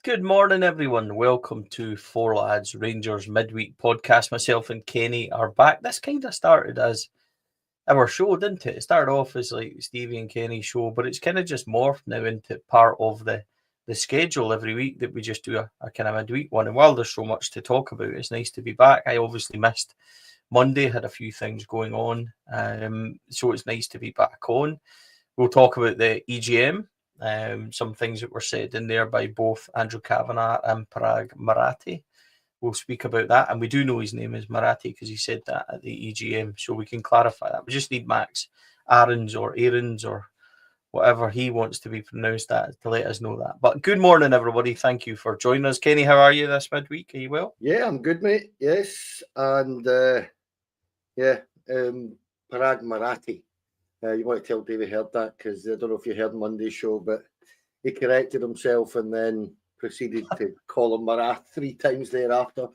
Good morning, everyone. Welcome to Four Lads Rangers midweek podcast. Myself and Kenny are back. This kind of started as our show, didn't it? It started off as like Stevie and Kenny show, but it's kind of just morphed now into part of the schedule every week that we just do a kind of midweek one. And while there's so much to talk about, it's nice to be back. I obviously missed Monday, had a few things going on, so it's nice to be back on. We'll talk about the EGM. Some things that were said in there by both Andrew Kavanagh and Parag Marathi. We'll speak about that. And we do know his name is Marathi because he said that at the EGM. So we can clarify that. We just need Max Aarons or Aarons or whatever he wants to be pronounced at to let us know that. But good morning, everybody. Thank you for joining us. Kenny, how are you this midweek? Are you well? Yeah, I'm good, mate. Yes. And Parag Marathi. You want to tell Davey heard that because I don't know if you heard Monday's show, but he corrected himself and then proceeded to call him Marath 3 times thereafter,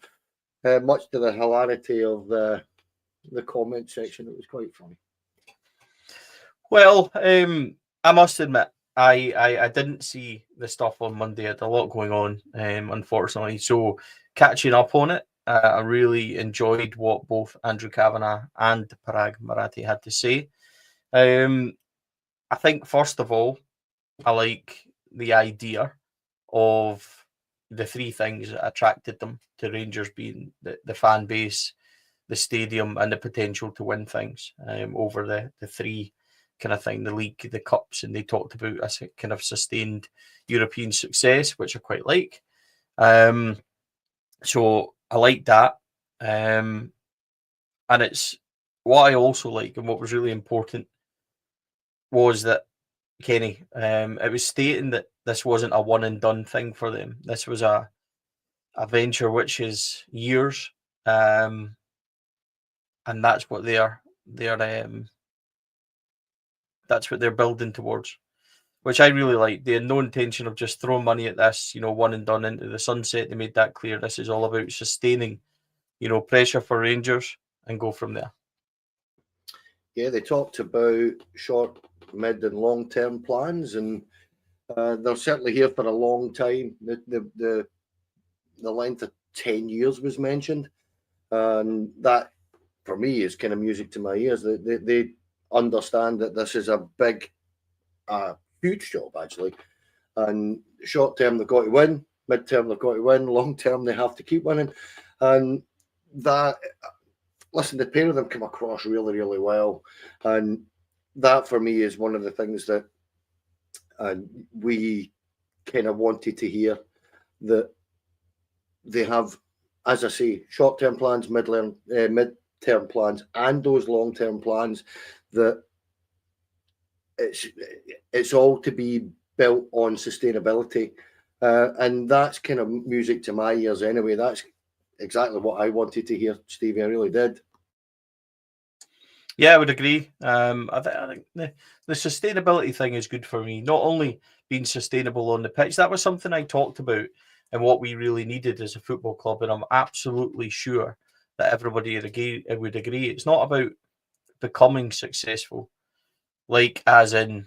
much to the hilarity of the comment section. It was quite funny. Well, I must admit, I didn't see the stuff on Monday. I had a lot going on, unfortunately. So catching up on it, I really enjoyed what both Andrew Kavanagh and Parag Marathi had to say. I think first of all, I like the idea of the 3 things that attracted them to Rangers being the fan base, the stadium, and the potential to win things over the 3 kind of thing, the league, the cups, and they talked about a kind of sustained European success, which I quite like. So I like that. And it's what I also like and what was really important was that, Kenny, it was stating that this wasn't a one and done thing for them. This was a venture which is years, and that's what they're building towards, which I really like. They had no intention of just throwing money at this, one and done into the sunset. They made that clear. This is all about sustaining, pressure for Rangers and go from there. Yeah, they talked about short, mid, and long-term plans, and they're certainly here for a long time. The length of 10 years was mentioned, and that, for me, is kind of music to my ears. They understand that this is a big, huge job, actually. And short term, they've got to win. Mid term, they've got to win. Long term, they have to keep winning. And that, listen, the pair of them come across really, really well. And that, for me, is one of the things that we kind of wanted to hear, that they have, as I say, short-term plans, mid-term plans, and those long-term plans, that it's all to be built on sustainability. And that's kind of music to my ears anyway. That's exactly what I wanted to hear, Stevie. I really did. Yeah, I would agree. I think the sustainability thing is good for me. Not only being sustainable on the pitch, that was something I talked about and what we really needed as a football club. And I'm absolutely sure that everybody would agree. It's not about becoming successful, like as in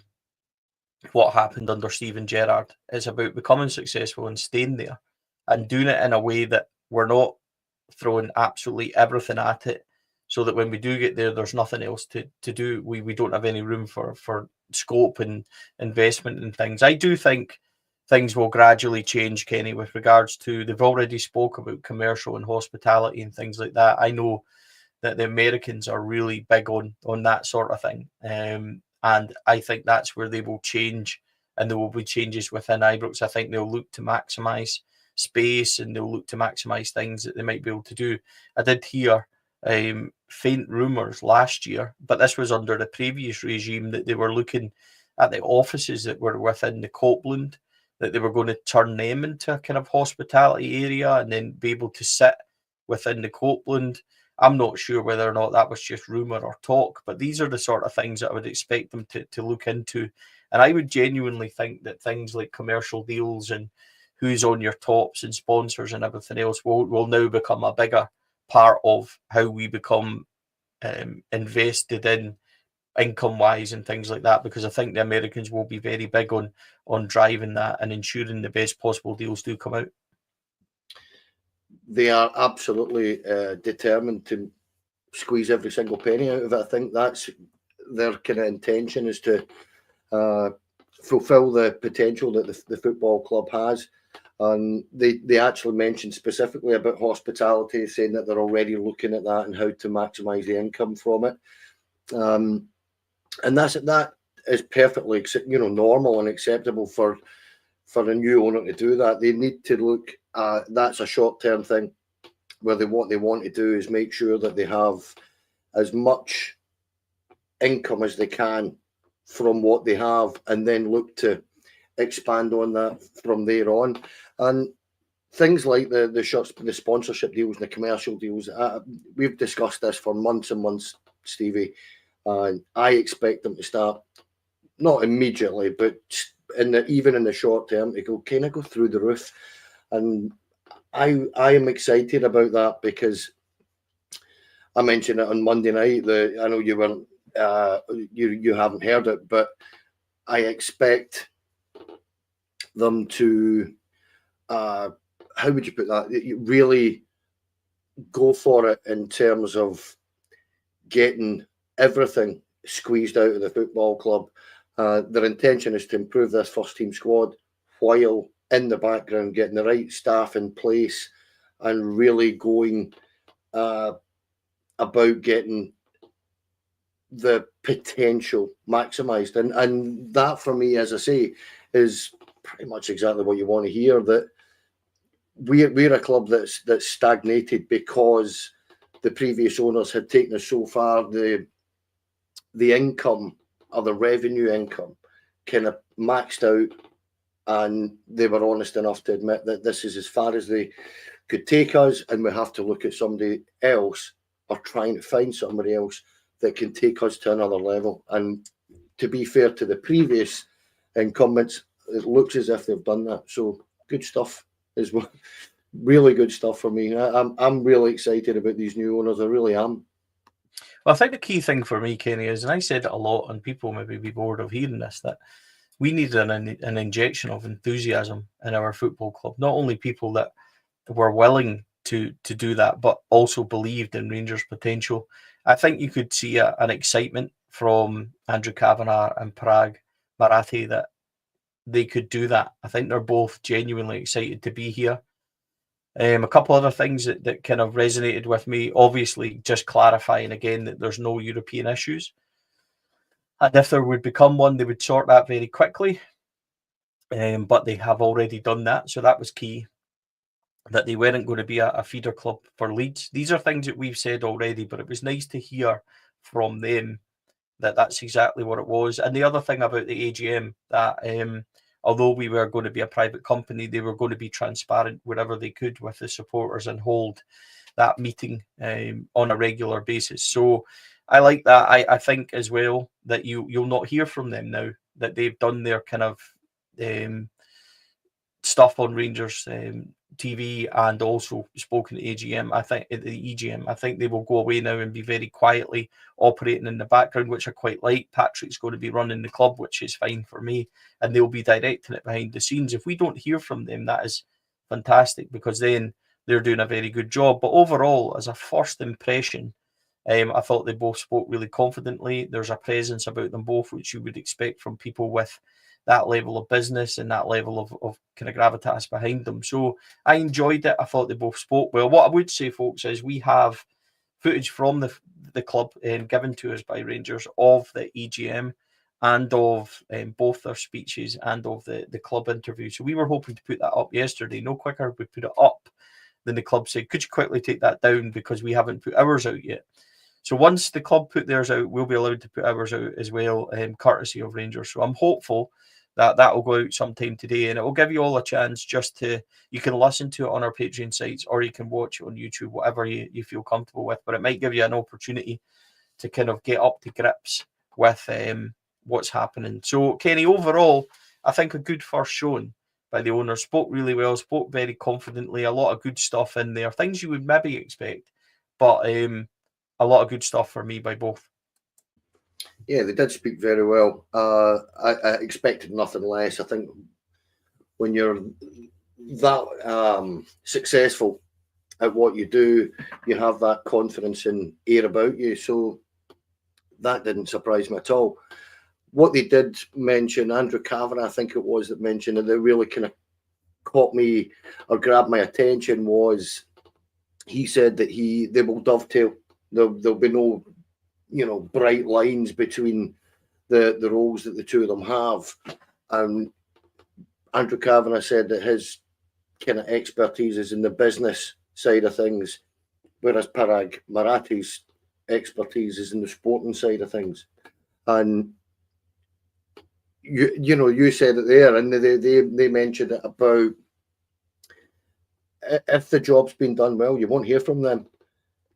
what happened under Steven Gerrard. It's about becoming successful and staying there and doing it in a way that we're not throwing absolutely everything at it, so that when we do get there, there's nothing else to do. We don't have any room for scope and investment and things. I do think things will gradually change, Kenny, with regards to, they've already spoke about commercial and hospitality and things like that. I know that the Americans are really big on that sort of thing. And I think that's where they will change, and there will be changes within Ibrox. I think they'll look to maximise space, and they'll look to maximise things that they might be able to do. I did hear faint rumours last year, but this was under the previous regime, that they were looking at the offices that were within the Copeland, that they were going to turn them into a kind of hospitality area and then be able to sit within the Copeland. I'm not sure whether or not that was just rumour or talk, but these are the sort of things that I would expect them to look into. And I would genuinely think that things like commercial deals and who's on your tops and sponsors and everything else will now become a bigger part of how we become invested in income-wise and things like that, because I think the Americans will be very big on driving that and ensuring the best possible deals do come out. They are absolutely determined to squeeze every single penny out of it. I think that's their kind of intention, is to fulfill the potential that the football club has. And they actually mentioned specifically about hospitality, saying that they're already looking at that and how to maximise the income from it. And that is perfectly, normal and acceptable for a new owner to do that. They need to look at, that's a short-term thing, where what they want to do is make sure that they have as much income as they can from what they have, and then look to expand on that from there on. And things like the sponsorship deals and the commercial deals, we've discussed this for months and months, Stevie, and I expect them to start, not immediately, but even in the short term, to go through the roof. And I am excited about that, because I mentioned it on Monday night. I know you weren't, you haven't heard it, but I expect them to, how would you put that? You really go for it in terms of getting everything squeezed out of the football club. Their intention is to improve this first team squad, while in the background getting the right staff in place and really going about getting the potential maximised. And that, for me, as I say, is pretty much exactly what you want to hear, that we're a club that's stagnated because the previous owners had taken us so far. The income, or the revenue income, kind of maxed out, and they were honest enough to admit that this is as far as they could take us, and we have to look at somebody else, or trying to find somebody else that can take us to another level. And to be fair to the previous incumbents, it looks as if they've done that. So good stuff as well. Really good stuff for me. I'm really excited about these new owners. I really am. Well, I think the key thing for me, Kenny, is, and I said it a lot, and people maybe be bored of hearing this, that we need an injection of enthusiasm in our football club. Not only people that were willing to do that, but also believed in Rangers' potential. I think you could see an excitement from Andrew Kavanagh and Parag Marathi that they could do that. I think they're both genuinely excited to be here. A couple other things that kind of resonated with me, obviously just clarifying again that there's no European issues. And if there would become one, they would sort that very quickly. But they have already done that. So that was key, that they weren't going to be a feeder club for Leeds. These are things that we've said already, but it was nice to hear from them that that's exactly what it was. And the other thing about the AGM, that although we were going to be a private company, they were going to be transparent wherever they could with the supporters and hold that meeting on a regular basis. So I like that. I think as well that you'll not hear from them now, that they've done their kind of stuff on Rangers TV and also spoken to EGM. I think at the EGM, I think they will go away now and be very quietly operating in the background, which I quite like. Patrick's going to be running the club, which is fine for me, and they'll be directing it behind the scenes. If we don't hear from them, that is fantastic, because then they're doing a very good job. But overall, as a first impression, I thought they both spoke really confidently. There's a presence about them both, which you would expect from people with that level of business and that level of kind of gravitas behind them. So I enjoyed it. I thought they both spoke well. What I would say, folks, is we have footage from the club given to us by Rangers of the EGM and of both their speeches and of the club interview. So we were hoping to put that up yesterday. No quicker we put it up than the club said, could you quickly take that down, because we haven't put ours out yet. So once the club put theirs out, we'll be allowed to put ours out as well, courtesy of Rangers. So I'm hopeful that will go out sometime today, and it will give you all a chance you can listen to it on our Patreon sites, or you can watch it on YouTube, whatever you feel comfortable with. But it might give you an opportunity to kind of get up to grips with what's happening. So, Kenny, overall, I think a good first showing by the owner. Spoke really well, spoke very confidently, a lot of good stuff in there, things you would maybe expect, but a lot of good stuff for me by both. Yeah, they did speak very well. I expected nothing less. I think when you're that successful at what you do, you have that confidence and air about you. So that didn't surprise me at all. What they did mention, Andrew Kavanagh, I think it was, that mentioned, and that really kind of caught me or grabbed my attention, was he said that they will dovetail. There'll be no, bright lines between the roles that the two of them have. And Andrew Kavanagh said that his kind of expertise is in the business side of things, whereas Parag Marathi's expertise is in the sporting side of things. And you said it there, and they mentioned it about, if the job's been done well, you won't hear from them.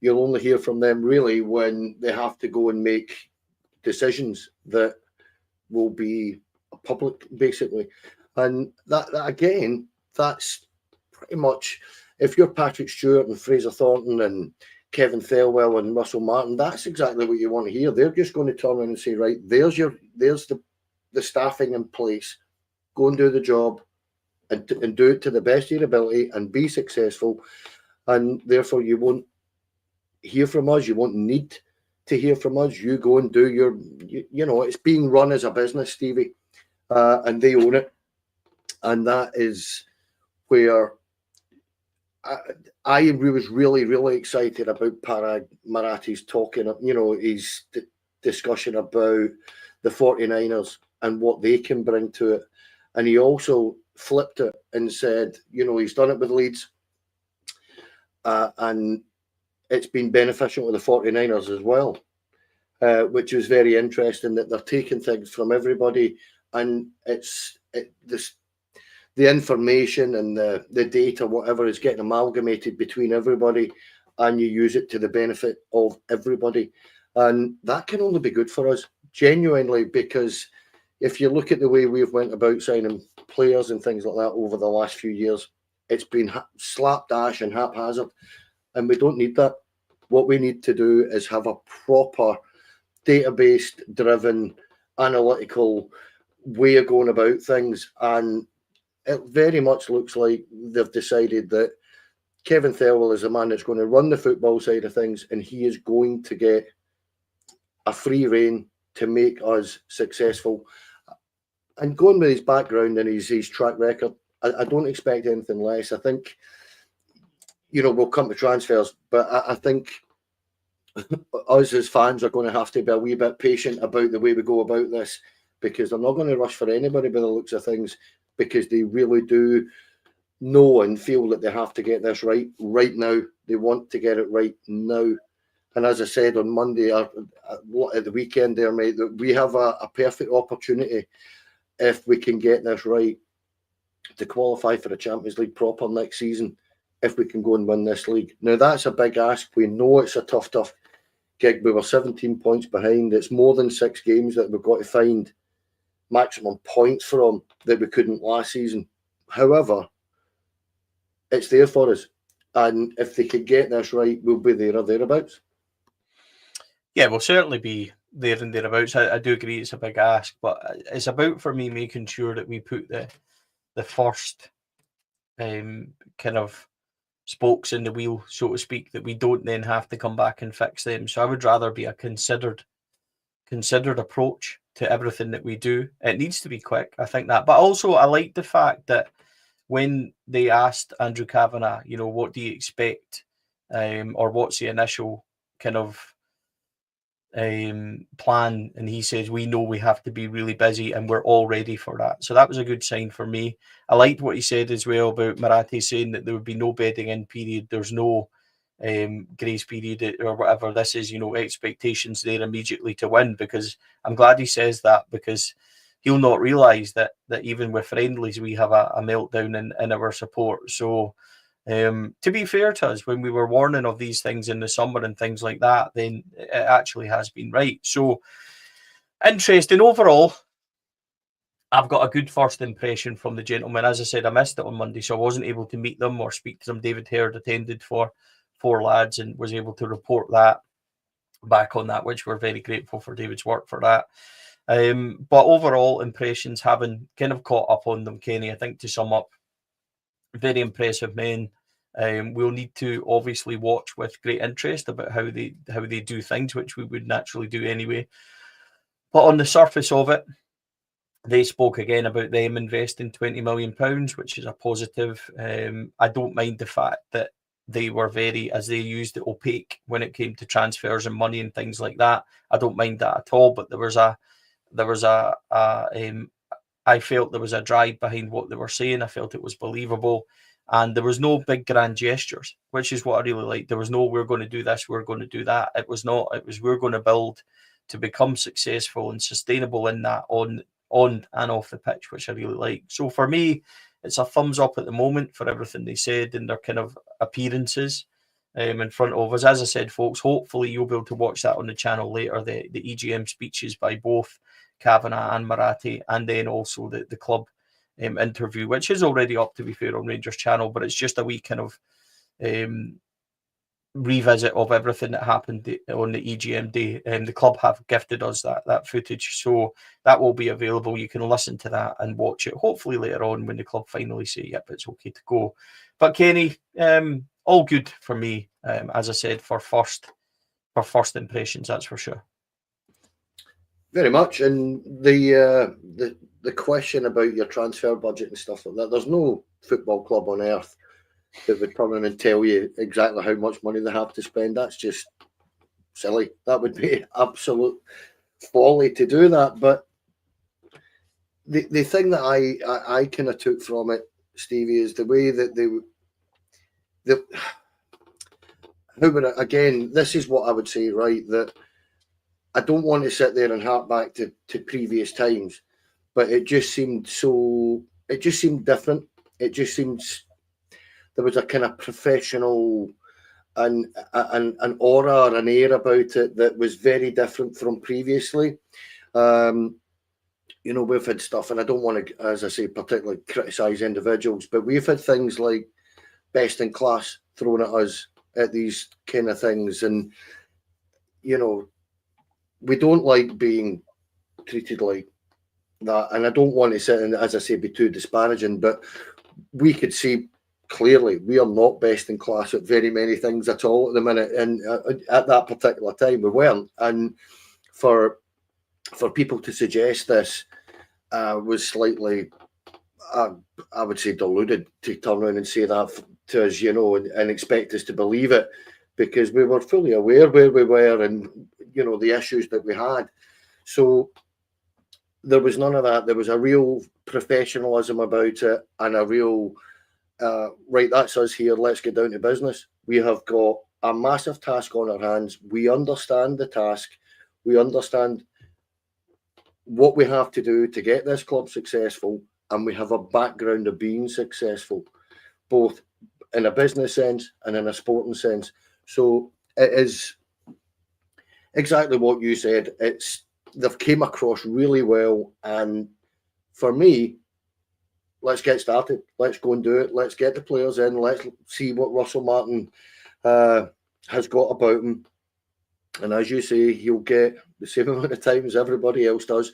You'll only hear from them really when they have to go and make decisions that will be public, basically. And that again, that's pretty much, if you're Patrick Stewart and Fraser Thornton and Kevin Thelwell and Russell Martin, that's exactly what you want to hear. They're just going to turn around and say, right, there's the staffing in place. Go and do the job and do it to the best of your ability and be successful. And therefore, you won't hear from us. You won't need to hear from us. You go and do your, it's being run as a business, Stevie, and they own it. And that is where I was really, really excited about Parag Marathi's talking, his discussion about the 49ers and what they can bring to it. And he also flipped it and said, he's done it with Leeds, and it's been beneficial to the 49ers as well, which was very interesting, that they're taking things from everybody, and the information and the data, whatever, is getting amalgamated between everybody, and you use it to the benefit of everybody. And that can only be good for us, genuinely, because if you look at the way we've went about signing players and things like that over the last few years, it's been slapdash and haphazard, and we don't need that. What we need to do is have a proper database-driven, analytical way of going about things. And it very much looks like they've decided that Kevin Thelwell is the man that's going to run the football side of things, and he is going to get a free rein to make us successful. And going with his background and his track record, I don't expect anything less. I think, we'll come to transfers, but I think us as fans are going to have to be a wee bit patient about the way we go about this, because they're not going to rush for anybody by the looks of things, because they really do know and feel that they have to get this right now. They want to get it right now. And as I said on Monday, at the weekend there, mate, that we have a perfect opportunity, if we can get this right, to qualify for the Champions League proper next season, if we can go and win this league. Now, that's a big ask. We know it's a tough gig. We were 17 points behind. It's more than 6 games that we've got to find maximum points from, that we couldn't last season. However, it's there for us. And if they could get this right, we'll be there or thereabouts. Yeah, we'll certainly be there and thereabouts. I do agree it's a big ask, but it's about, for me, making sure that we put the first kind of spokes in the wheel, so to speak, that we don't then have to come back and fix them. So I would rather be a considered approach to everything that we do. It needs to be quick, I think that. But also, I like the fact that when they asked Andrew Kavanagh, what do you expect, or what's the initial kind of plan, and he says, we know we have to be really busy and we're all ready for that. So that was a good sign for me. I liked what he said as well about Marathi saying that there would be no bedding in period. There's no grace period or whatever. This is, expectations there immediately to win, because I'm glad he says that, because he'll not realise that even with friendlies we have a meltdown in our support. So to be fair to us, when we were warning of these things in the summer and things like that, then it actually has been right. So interesting overall. I've got a good first impression from the gentlemen. As I said, I missed it on Monday, so I wasn't able to meet them or speak to them. David Hurd attended for 4 lads and was able to report that. back on that, which we're very grateful for David's work for that. But overall impressions, having kind of caught up on them, Kenny, I think to sum up, very impressive men. We'll need to obviously watch with great interest about how they do things, which we would naturally do anyway. But on the surface of it, they spoke again about them investing £20 million, which is a positive. I don't mind the fact that they were very, as they used it, opaque when it came to transfers and money and things like that. I don't mind that at all. But I felt there was a drive behind what they were saying. I felt it was believable. And there was no big grand gestures, which is what I really liked. There was no, we're going to do this, we're going to do that. It was not, it was, we're going to build to become successful and sustainable in that on and off the pitch, which I really like. So for me, it's a thumbs up at the moment for everything they said and their kind of appearances in front of us. As I said, folks, hopefully you'll be able to watch that on the channel later, the EGM speeches by both Kavanagh and Marathi, and then also the club interview, which is already up, to be fair, on Rangers channel, but it's just a wee kind of revisit of everything that happened on the EGM day. The club have gifted us that footage, so that will be available. You can listen to that and watch it hopefully later on when the club finally say, yep, it's okay to go. But Kenny, all good for me, as I said, for first impressions, that's for sure. Very much. And the question about your transfer budget and stuff like that, there's no football club on earth that would come in and tell you exactly how much money they have to spend. That's just silly. That would be absolute folly to do that. But the thing that I kind of took from it, Stevie, is the way that again, this is what I would say, right? That I don't want to sit there and hark back to previous times, but it just seemed different. It just seemed there was a kind of professional and an aura or an air about it that was very different from previously. You know, we've had stuff, and I don't want to, as I say, particularly criticise individuals, but we've had things like best in class thrown at us at these kind of things. And, you know, we don't like being treated like that. And I don't want to sit and, as I say, be too disparaging, but we could see clearly we are not best in class at very many things at all at the minute. And at that particular time, we weren't. And for people to suggest this was slightly, I would say, deluded to turn around and say that to us, you know, and expect us to believe it, because we were fully aware where we were and, you know, the issues that we had. So there was none of that. There was a real professionalism about it and a real, right, that's us here, let's get down to business. We have got a massive task on our hands. We understand the task. We understand what we have to do to get this club successful, and we have a background of being successful, both in a business sense and in a sporting sense. So it is exactly what you said. They've came across really well, and for me, let's get started. Let's go and do it. Let's get the players in. Let's see what Russell Martin has got about him. And as you say, he'll get the same amount of time as everybody else does.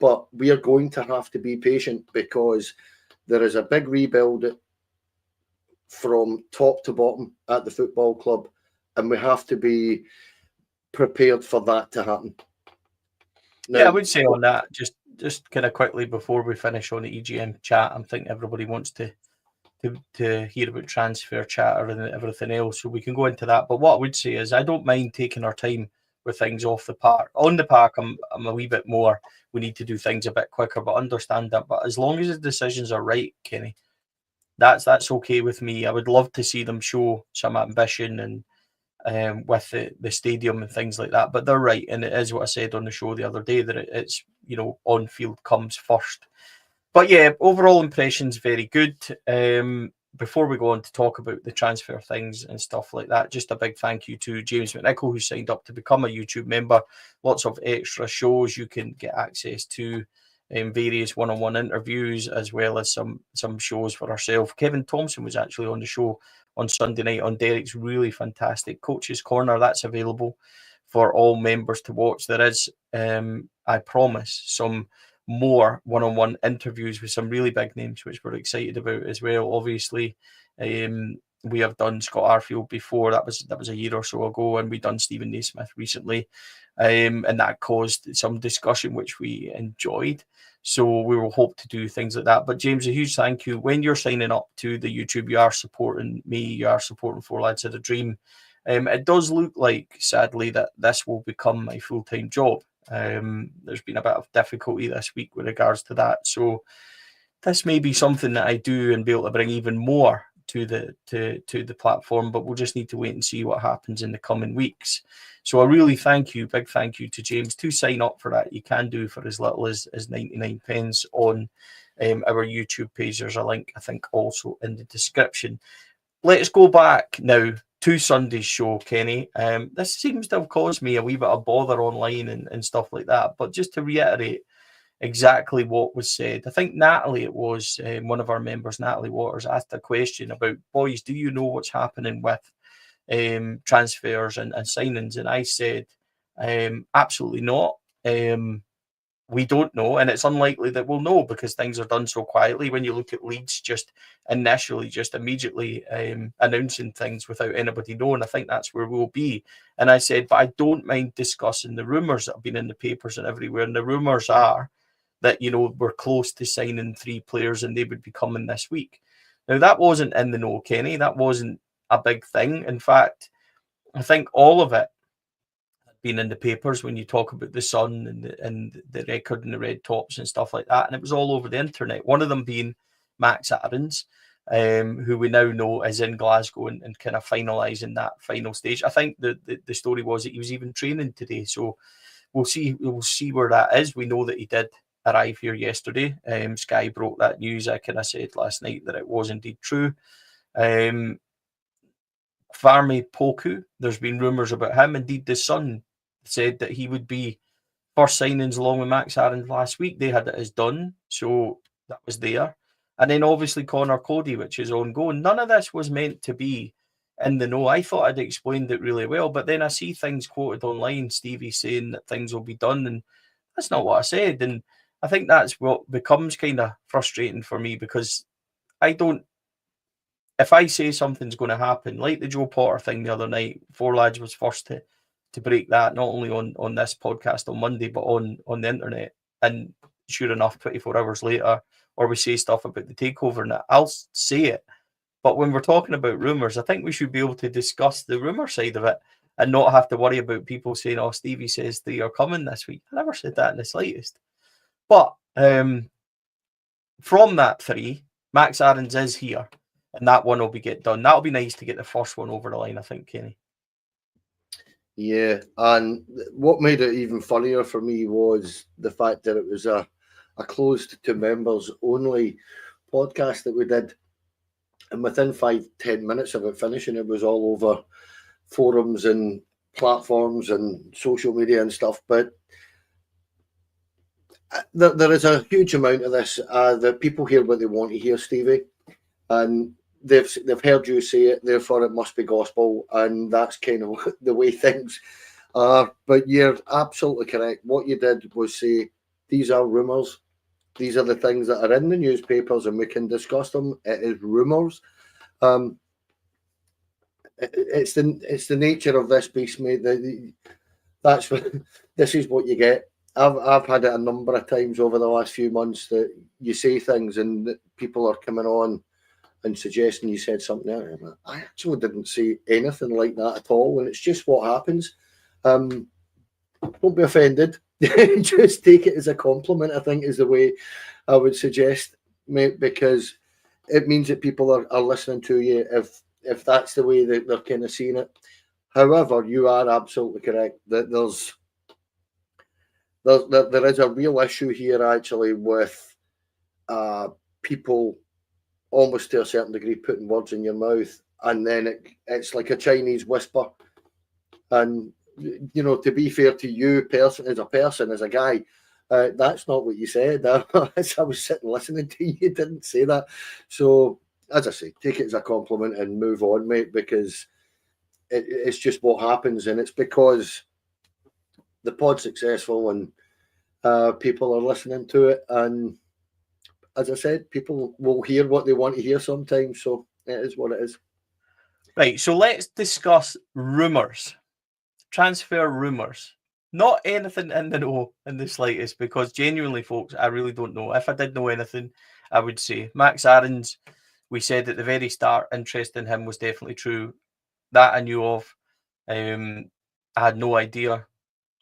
But we are going to have to be patient, because there is a big rebuild from top to bottom at the football club, and we have to be prepared for that to happen. Now, yeah, I would say on that, just kind of quickly before we finish on the EGM chat, I'm thinking everybody wants to hear about transfer chatter and everything else, so we can go into that. But what I would say is I don't mind taking our time with things off the park. On the park, I'm a wee bit more, we need to do things a bit quicker, but understand that. But as long as the decisions are right, Kenny, that's okay with me. I would love to see them show some ambition and with the stadium and things like that. But they're right, and it is what I said on the show the other day, that it's, you know, on field comes first. But yeah, overall impressions very good. Before we go on to talk about the transfer things and stuff like that, just a big thank you to James McNichol, who signed up to become a YouTube member. Lots of extra shows. You can get access to various one-on-one interviews, as well as some shows for ourselves. Kevin Thompson was actually on the show on Sunday night on Derek's really fantastic Coach's Corner. That's available for all members to watch. There is, I promise, some more one-on-one interviews with some really big names, which we're excited about as well. Obviously, we have done Scott Arfield before. That was a year or so ago, and we done Stephen Naismith recently, and that caused some discussion which we enjoyed. So we will hope to do things like that. But James, a huge thank you. When you're signing up to the YouTube, you are supporting me. You are supporting Four Lads of a Dream. It does look like, sadly, that this will become my full-time job. There's been a bit of difficulty this week with regards to that. So this may be something that I do and be able to bring even more to the platform, but we'll just need to wait and see what happens in the coming weeks. So I really big thank you to James. To sign up for that, you can do for as little as 99 pence on our YouTube page. There's a link, I think, also in the description. Let's go back now to Sunday's show, Kenny. This seems to have caused me a wee bit of bother online and stuff like that, but just to reiterate exactly what was said. I think Natalie, it was one of our members, Natalie Waters, asked a question about, boys, do you know what's happening with transfers and signings? And I said, absolutely not. We don't know, and it's unlikely that we'll know because things are done so quietly. When you look at Leeds just immediately announcing things without anybody knowing, I think that's where we'll be. And I said, but I don't mind discussing the rumours that have been in the papers and everywhere. And the rumours are that, we're close to signing 3 players and they would be coming this week. Now, that wasn't in the know, Kenny. That wasn't a big thing. In fact, I think all of it had been in the papers when you talk about the Sun and the record and the red tops and stuff like that. And it was all over the internet. One of them being Max Aarons, who we now know is in Glasgow and kind of finalising that final stage. I think the story was that he was even training today. So we'll see where that is. We know that he did arrive here yesterday. Sky broke that news. I kind of said last night that it was indeed true. Farmi Poku, there's been rumours about him. Indeed, the Sun said that he would be first signings along with Max Aarons last week. They had it as done, so that was there. And then obviously Connor Cody, which is ongoing. None of this was meant to be in the know. I thought I'd explained it really well, but then I see things quoted online, Stevie saying that things will be done, and that's not what I said. And I think that's what becomes kind of frustrating for me, because if I say something's going to happen, like the Joe Potter thing the other night, Four Lads was first to break that, not only on this podcast on Monday, but on the internet. And sure enough, 24 hours later, or we say stuff about the takeover, and I'll say it. But when we're talking about rumours, I think we should be able to discuss the rumour side of it and not have to worry about people saying, oh, Stevie says 3 are coming this week. I never said that in the slightest. But from that 3, Max Aarons is here, and that one will be get done. That'll be nice to get the first one over the line, I think, Kenny. Yeah, and what made it even funnier for me was the fact that it was a closed to members only podcast that we did, and within 5-10 minutes of it finishing, it was all over forums and platforms and social media and stuff. But there is a huge amount of this that people hear what they want to hear, Stevie, and they've heard you say it, therefore it must be gospel, and that's kind of the way things are. But you're absolutely correct. What you did was say, these are rumours. These are the things that are in the newspapers, and we can discuss them. It is rumours. It's the nature of this beast, mate. That's what this is what you get. I've had it a number of times over the last few months that you say things and people are coming on and suggesting you said something else. I actually didn't say anything like that at all, and it's just what happens. Don't be offended. Just take it as a compliment, I think, is the way I would suggest, mate, because it means that people are listening to you if that's the way that they're kind of seeing it. However, you are absolutely correct that there is a real issue here actually with people almost to a certain degree putting words in your mouth, and then it's like a Chinese whisper. And to be fair to you, as a guy, that's not what you said. As I was sitting listening to you, you didn't say that. So as I say, take it as a compliment and move on, mate, because it's just what happens, and it's because the pod's successful and people are listening to it. And as I said, people will hear what they want to hear sometimes. So it is what it is. Right, so let's discuss rumours. Transfer rumours. Not anything in the know in the slightest, because genuinely, folks, I really don't know. If I did know anything, I would say Max Aarons, we said at the very start, interest in him was definitely true. That I knew of. I had no idea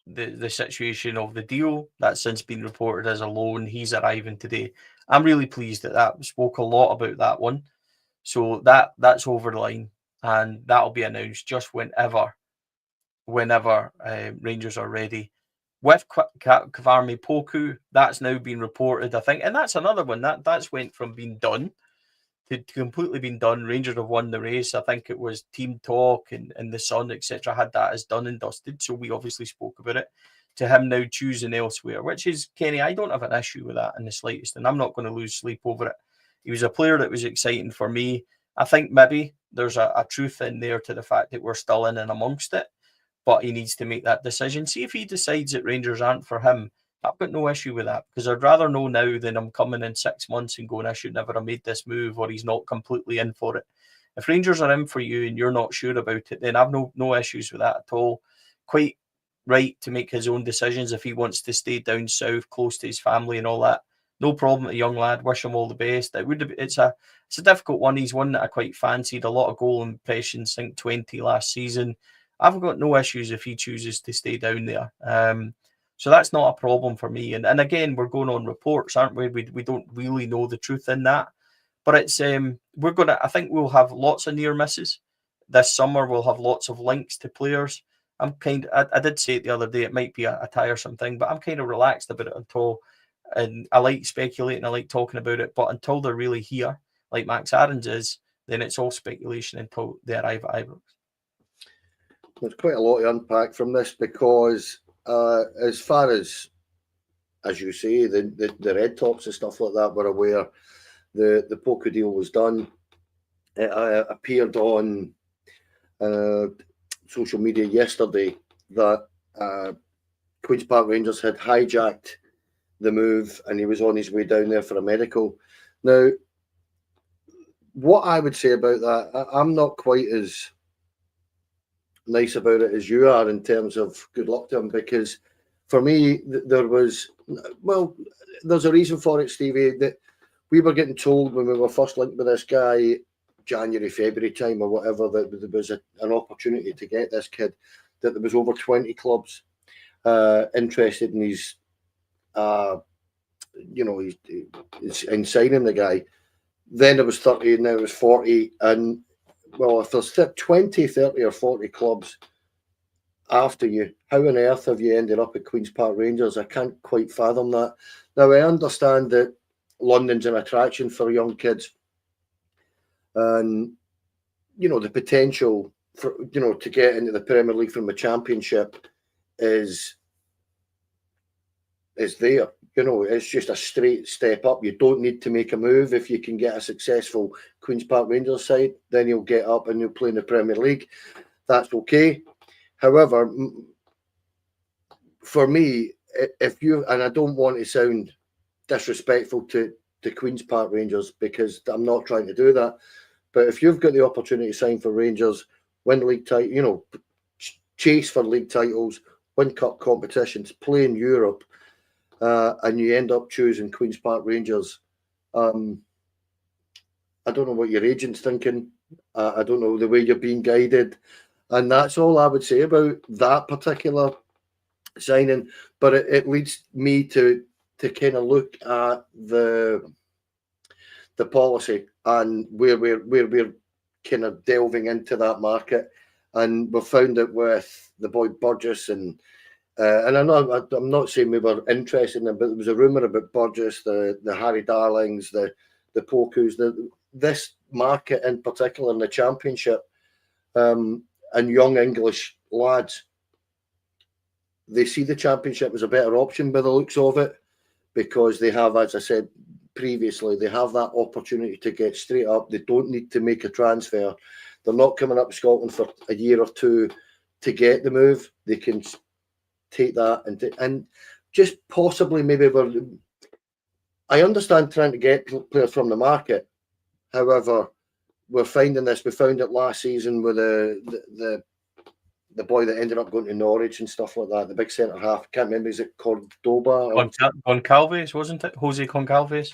the situation of the deal. That's since been reported as a loan. He's arriving today. I'm really pleased that we spoke a lot about that one. So that's over the line, and that'll be announced just whenever Rangers are ready. With Kvarme Poku, that's now been reported, I think, and that's another one that's went from being done to completely been done. Rangers have won the race. I think it was Team Talk and the Sun, etc., had that as done and dusted. So we obviously spoke about it. To him now choosing elsewhere, which is, Kenny, I don't have an issue with that in the slightest, and I'm not going to lose sleep over it. He was a player that was exciting for me. I think maybe there's a truth in there to the fact that we're still in and amongst it, but he needs to make that decision. See if he decides that Rangers aren't for him. I've got no issue with that, because I'd rather know now than I'm coming in 6 months and going, I should never have made this move, or he's not completely in for it. If Rangers are in for you and you're not sure about it, then I've no issues with that at all. Quite right to make his own decisions if he wants to stay down south, close to his family and all that. No problem with the young lad. Wish him all the best. It's a difficult one. He's one that I quite fancied. A lot of goal impressions, I think 20 last season. I've got no issues if he chooses to stay down there. So that's not a problem for me. And again, we're going on reports, aren't we? We don't really know the truth in that. But it's I think we'll have lots of near misses. This summer we'll have lots of links to players. I did say it the other day, it might be a tiresome thing, but I'm kind of relaxed about it and I like speculating, I like talking about it, but until they're really here, like Max Aarons is, then it's all speculation until they arrive at Ibrox. There's quite a lot to unpack from this, because as far as you say, the Red Tops and stuff like that were aware the Poku deal was done. It appeared on social media yesterday that Queen's Park Rangers had hijacked the move and he was on his way down there for a medical. Now, what I would say about that, I'm not quite as nice about it as you are in terms of good luck to him, because for me, there's a reason for it, Stevie, that we were getting told when we were first linked with this guy, January, February time or whatever, that there was an opportunity to get this kid, that there was over 20 clubs interested in his, in signing the guy. Then there was 30, and now it was 40. And, well, if there's 20, 30 or 40 clubs after you, how on earth have you ended up at Queen's Park Rangers? I can't quite fathom that. Now, I understand that London's an attraction for young kids. And, the potential for, to get into the Premier League from the Championship is there. It's just a straight step up. You don't need to make a move. If you can get a successful Queen's Park Rangers side, then you'll get up and you'll play in the Premier League. That's okay. However, for me, and I don't want to sound disrespectful to Queen's Park Rangers, because I'm not trying to do that, but if you've got the opportunity to sign for Rangers, win league title, chase for league titles, win cup competitions, play in Europe, and you end up choosing Queen's Park Rangers, I don't know what your agent's thinking. I don't know the way you're being guided. And that's all I would say about that particular signing. But it leads me to kind of look at the policy and where we're kind of delving into that market. And we found it with the boy Burgess and I'm not saying we were interested in them, but there was a rumour about Burgess, the Harry Darlings, the Pokus, this market in particular in the Championship, and young English lads. They see the Championship as a better option by the looks of it, because they have, as I said previously, they have that opportunity to get straight up. They don't need to make a transfer. They're not coming up to Scotland for a year or two to get the move. They can take that and just possibly maybe I understand trying to get players from the market. However, we're finding this. We found it last season with the boy that ended up going to Norwich and stuff like that. The big centre half. Can't remember. Is it Cordoba? Goncalves, wasn't it? Jose Goncalves.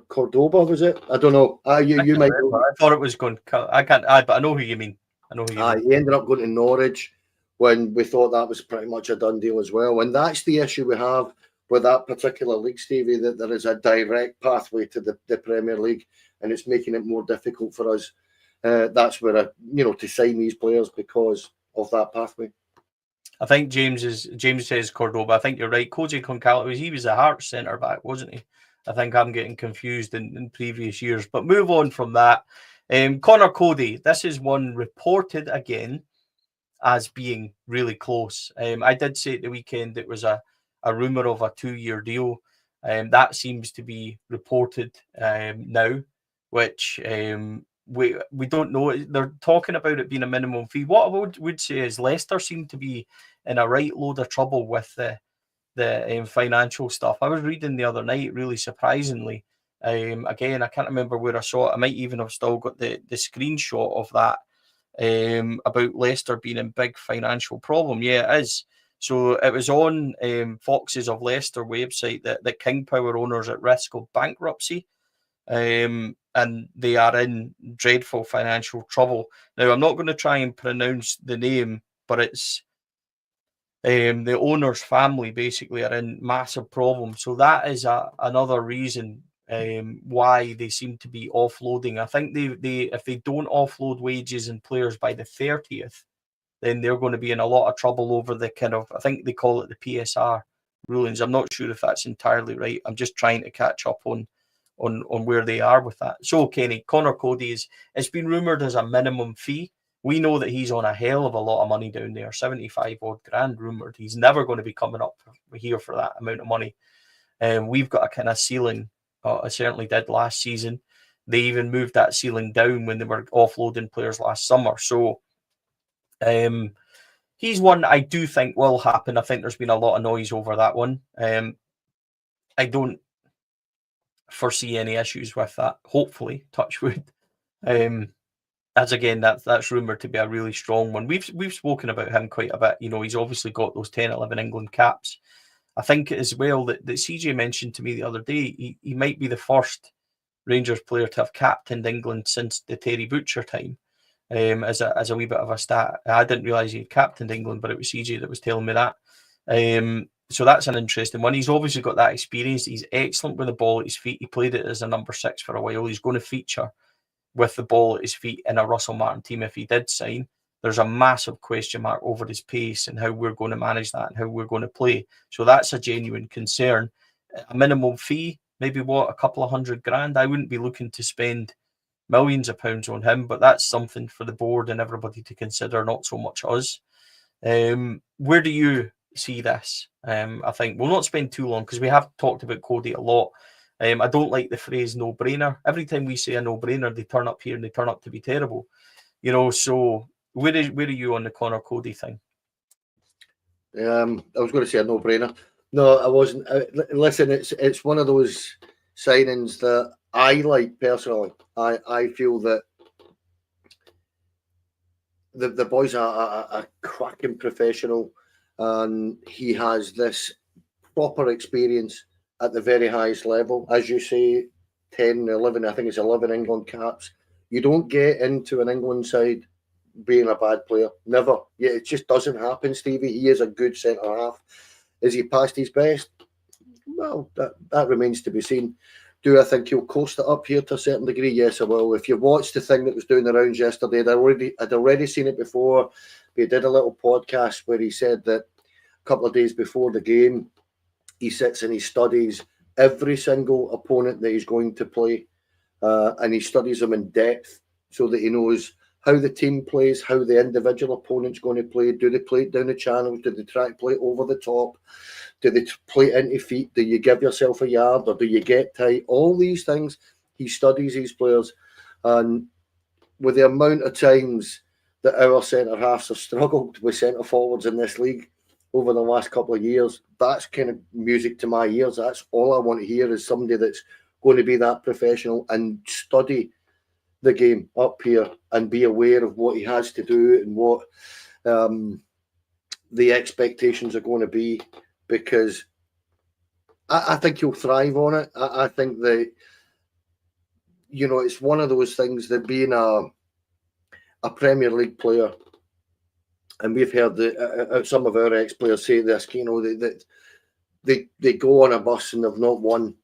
Cordoba, was it? I don't know. You might know. I thought it was I can't. But I know who you mean. He ended up going to Norwich when we thought that was pretty much a done deal as well. And that's the issue we have with that particular league, Stevie, that there is a direct pathway to the Premier League, and it's making it more difficult for us. That's where to sign these players because of that pathway. I think James says Cordoba. I think you're right. Jose Goncalves, he was a Hearts centre back, wasn't he? I think I'm getting confused in previous years. But move on from that. Connor Cody, this is one reported again as being really close. I did say at the weekend it was a rumour of a 2-year deal. That seems to be reported now, which we don't know. They're talking about it being a minimum fee. What I would say is Leicester seem to be in a right load of trouble with the financial stuff. I was reading the other night, really surprisingly. Again, I can't remember where I saw it. I might even have still got the screenshot of that about Leicester being in big financial problem. Yeah, it is. So it was on Foxes of Leicester website that King Power owners at risk of bankruptcy. And they are in dreadful financial trouble. Now, I'm not going to try and pronounce the name, but it's the owner's family basically are in massive problems. So that is another reason why they seem to be offloading. I think they if they don't offload wages and players by the 30th, then they're going to be in a lot of trouble over the kind of, I think they call it the PSR rulings. I'm not sure if that's entirely right. I'm just trying to catch up on where they are with that. So, Kenny, Connor Cody it's been rumoured as a minimum fee. We know that he's on a hell of a lot of money down there, 75 odd grand rumoured. He's never going to be coming up here for that amount of money. We've got a kind of ceiling. I certainly did last season. They even moved that ceiling down when they were offloading players last summer. So he's one I do think will happen. I think there's been a lot of noise over that one. I don't foresee any issues with that. Hopefully, touch wood. As again, that's rumoured to be a really strong one. We've spoken about him quite a bit. He's obviously got those 10, 11 England caps. I think as well that CJ mentioned to me the other day, he might be the first Rangers player to have captained England since the Terry Butcher time. As a wee bit of a stat. I didn't realise he had captained England, but it was CJ that was telling me that. So that's an interesting one. He's obviously got that experience. He's excellent with the ball at his feet. He played it as a number 6 for a while. He's going to feature with the ball at his feet in a Russell Martin team if he did sign. There's a massive question mark over his pace and how we're going to manage that and how we're going to play. So that's a genuine concern. A minimum fee, maybe a couple of $100,000. I wouldn't be looking to spend millions of pounds on him, but that's something for the board and everybody to consider, not so much us. Where do you see this? I think we'll not spend too long because we have talked about Cody a lot. I don't like the phrase no-brainer. Every time we say a no-brainer, they turn up here and they turn up to be terrible. So where are you on the Connor Cody thing? I was going to say a no-brainer. No, I wasn't. Listen, it's one of those signings that I like personally. I feel that the boy's a cracking professional, and he has this proper experience at the very highest level. As you say, 10, 11, I think it's 11 England caps. You don't get into an England side being a bad player. Never. Yeah, it just doesn't happen, Stevie. He is a good centre-half. Is he past his best? Well, that remains to be seen. Do I think he'll coast it up here to a certain degree? Yes, I will. If you watched the thing that was doing the rounds yesterday, I'd already seen it before. He did a little podcast where he said that a couple of days before the game, he sits and he studies every single opponent that he's going to play, and he studies them in depth so that he knows how the team plays, how the individual opponent's going to play. Do they play it down the channels? Do they try to play it over the top? Do they play it into feet? Do you give yourself a yard or do you get tight? All these things, he studies these players. And with the amount of times that our centre-halves have struggled with centre-forwards in this league, over the last couple of years, that's kind of music to my ears. That's all I want to hear is somebody that's going to be that professional and study the game up here and be aware of what he has to do and what the expectations are going to be, because I think he'll thrive on it. I think that, you know, it's one of those things that being a Premier League player, and we've heard some of our ex-players say this, you know, that they go on a bus and they've not won,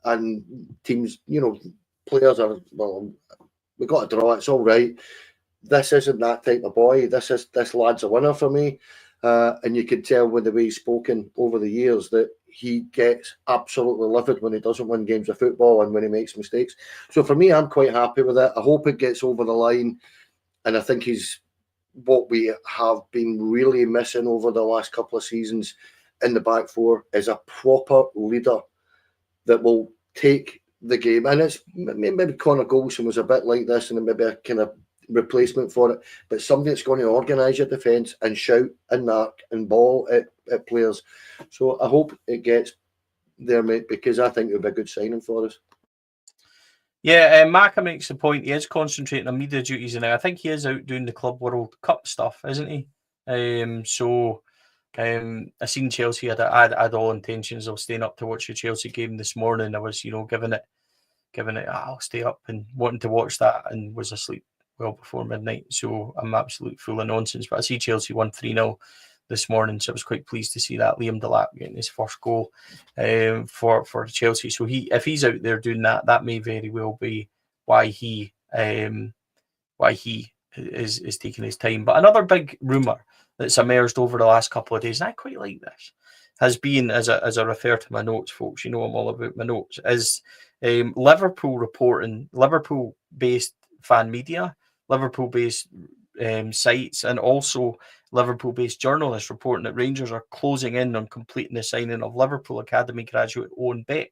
and teams, you know, players are, well, we got to draw, it's all right. This isn't that type of boy. This lad's a winner for me. And you can tell with the way he's spoken over the years that he gets absolutely livid when he doesn't win games of football and when he makes mistakes. So for me, I'm quite happy with it. I hope it gets over the line. And I think he's what we have been really missing over the last couple of seasons in the back four is a proper leader that will take the game. And it's maybe Connor Goldson was a bit like this, and maybe a kind of replacement for it, but somebody that's going to organise your defence and shout and knock and ball at players. So I hope it gets there, mate, because I think it would be a good signing for us. Yeah, Maka makes the point. He is concentrating on media duties now. I think he is out doing the Club World Cup stuff, isn't he? I seen Chelsea had all intentions of staying up to watch the Chelsea game this morning. I was, you know, giving it, I'll stay up and wanting to watch that, and was asleep well before midnight. So I'm absolutely full of nonsense. But I see Chelsea won 3-0 this morning, so I was quite pleased to see that. Liam Delap getting his first goal for Chelsea. So if he's out there doing that, that may very well be why he is taking his time. But another big rumour that's emerged over the last couple of days, and I quite like this, has been, as I refer to my notes, folks, you know I'm all about my notes, is Liverpool reporting, Liverpool-based fan media, Liverpool-based sites, and also Liverpool-based journalists reporting that Rangers are closing in on completing the signing of Liverpool Academy graduate Owen Beck.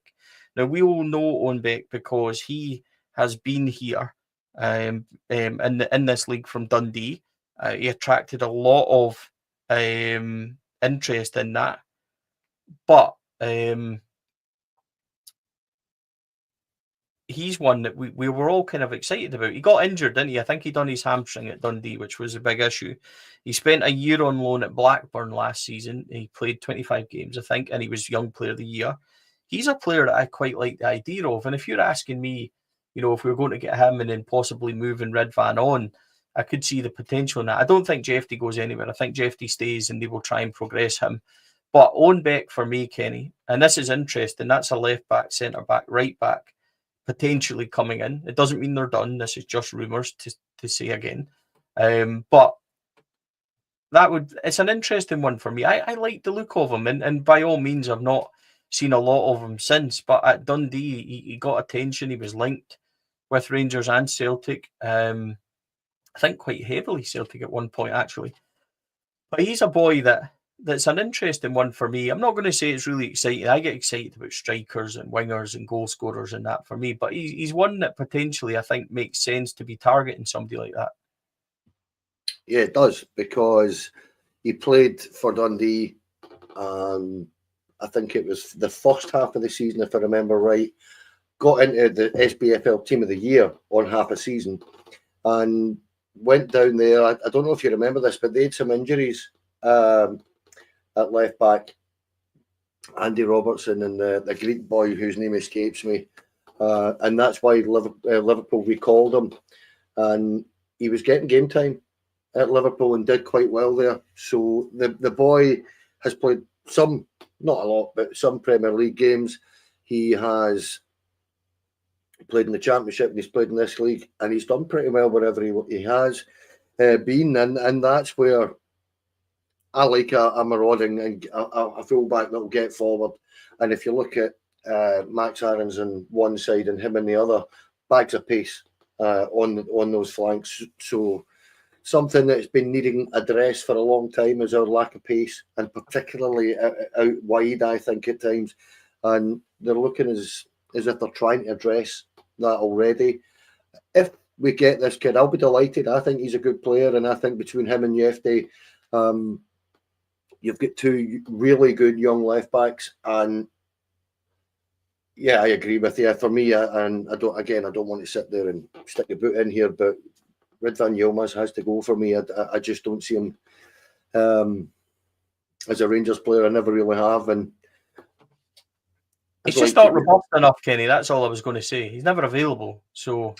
Now, we all know Owen Beck because he has been here in this league from Dundee. He attracted a lot of interest in that. But he's one that we were all kind of excited about. He got injured, didn't he? I think he done his hamstring at Dundee, which was a big issue. He spent a year on loan at Blackburn last season. He played 25 games, I think, and he was Young Player of the Year. He's a player that I quite like the idea of. And if you're asking me, you know, if we were going to get him and then possibly moving Ridvan on, I could see the potential in that. I don't think Jeffy goes anywhere. I think Jeffy stays and they will try and progress him. But Owen Beck for me, Kenny, and this is interesting, that's a left back, centre back, right back, potentially coming in. It doesn't mean they're done. This is just rumours to say again. But it's an interesting one for me. I like the look of him, and by all means, I've not seen a lot of him since. But at Dundee, he got attention. He was linked with Rangers and Celtic. I think quite heavily Celtic at one point, actually. But he's a boy that's an interesting one for me. I'm not going to say it's really exciting. I get excited about strikers and wingers and goal scorers and that for me. But he's one that potentially I think makes sense to be targeting somebody like that. Yeah, it does, because he played for Dundee. I think it was the first half of the season, if I remember right. Got into the SPFL Team of the Year on half a season and went down there. I don't know if you remember this, but they had some injuries at left back, Andy Robertson and the Greek boy whose name escapes me, and that's why Liverpool recalled him, and he was getting game time at Liverpool and did quite well there. So the boy has played some, not a lot, but some Premier League games. He has played in the Championship and he's played in this league, and he's done pretty well wherever he has been, and that's where I like a marauding and a fullback that will get forward. And if you look at Max Aarons on one side and him on the other, bags of pace on those flanks. So something that's been needing address for a long time is our lack of pace, and particularly out wide, I think, at times. And they're looking as if they're trying to address that already. If we get this kid, I'll be delighted. I think he's a good player, and I think between him and Jefte, You've got two really good young left backs, and yeah, I agree with you. For me, and I don't want to sit there and stick a boot in here, but Ridvan Yilmaz has to go for me. I just don't see him as a Rangers player. I never really have, and he's just not robust enough, Kenny. That's all I was going to say. He's never available, so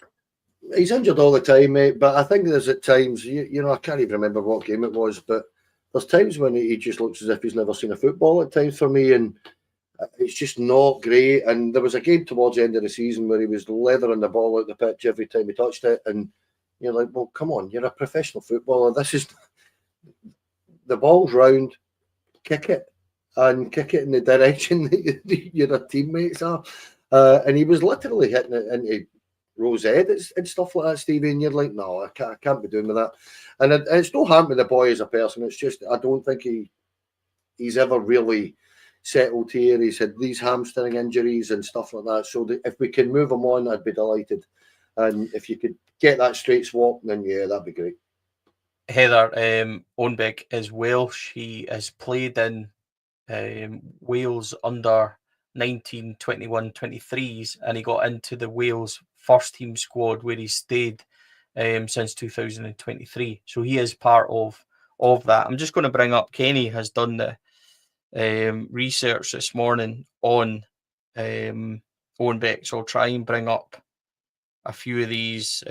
he's injured all the time, mate. But I think there's at times, you know, I can't even remember what game it was, but there's times when he just looks as if he's never seen a football at times for me, and it's just not great. And there was a game towards the end of the season where he was leathering the ball out the pitch every time he touched it, and you're like, well, come on, you're a professional footballer. This is the ball's round, kick it, and kick it in the direction that your teammates are. And he was literally hitting it into Rose head and stuff like that, Stevie. And you're like, no, I can't be doing with that. And it's no harm to the boy as a person. It's just I don't think he's ever really settled here. He's had these hamstring injuries and stuff like that. So if we can move him on, I'd be delighted. And if you could get that straight swap, then yeah, that'd be great. Heather Ownbeck is Welsh. He has played in Wales under 19, 21, 23s, and he got into the Wales first team squad where he stayed since 2023. So he is part of that. I'm just going to bring up, Kenny has done the research this morning on Ownbeck, so I'll try and bring up a few of these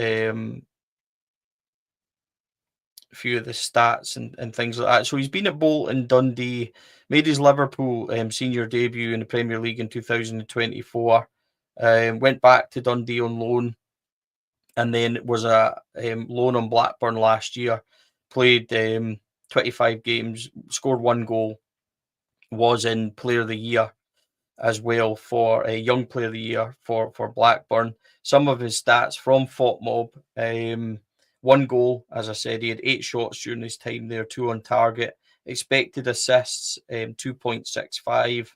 few of the stats and things like that. So he's been at Bolton, Dundee, made his Liverpool senior debut in the Premier League in 2024, went back to Dundee on loan, and then was a loan on Blackburn last year, played 25 games, scored 1 goal, was in Player of the Year as well for a Young Player of the Year for Blackburn. Some of his stats from FotMob, 1 goal, as I said, he had 8 shots during his time there, 2 on target. Expected assists, 2.65,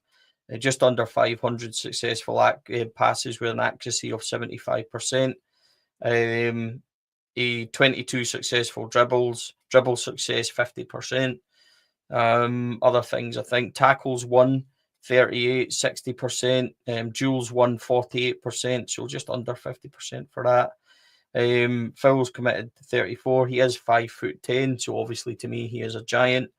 just under 500 successful passes with an accuracy of 75%. A 22 successful dribbles, dribble success 50%. Other things, I think tackles 1, 38, 60%. Duels 1, 48%, so just under 50% for that. Fouls committed 34. He is 5'10", so obviously to me he is a giant.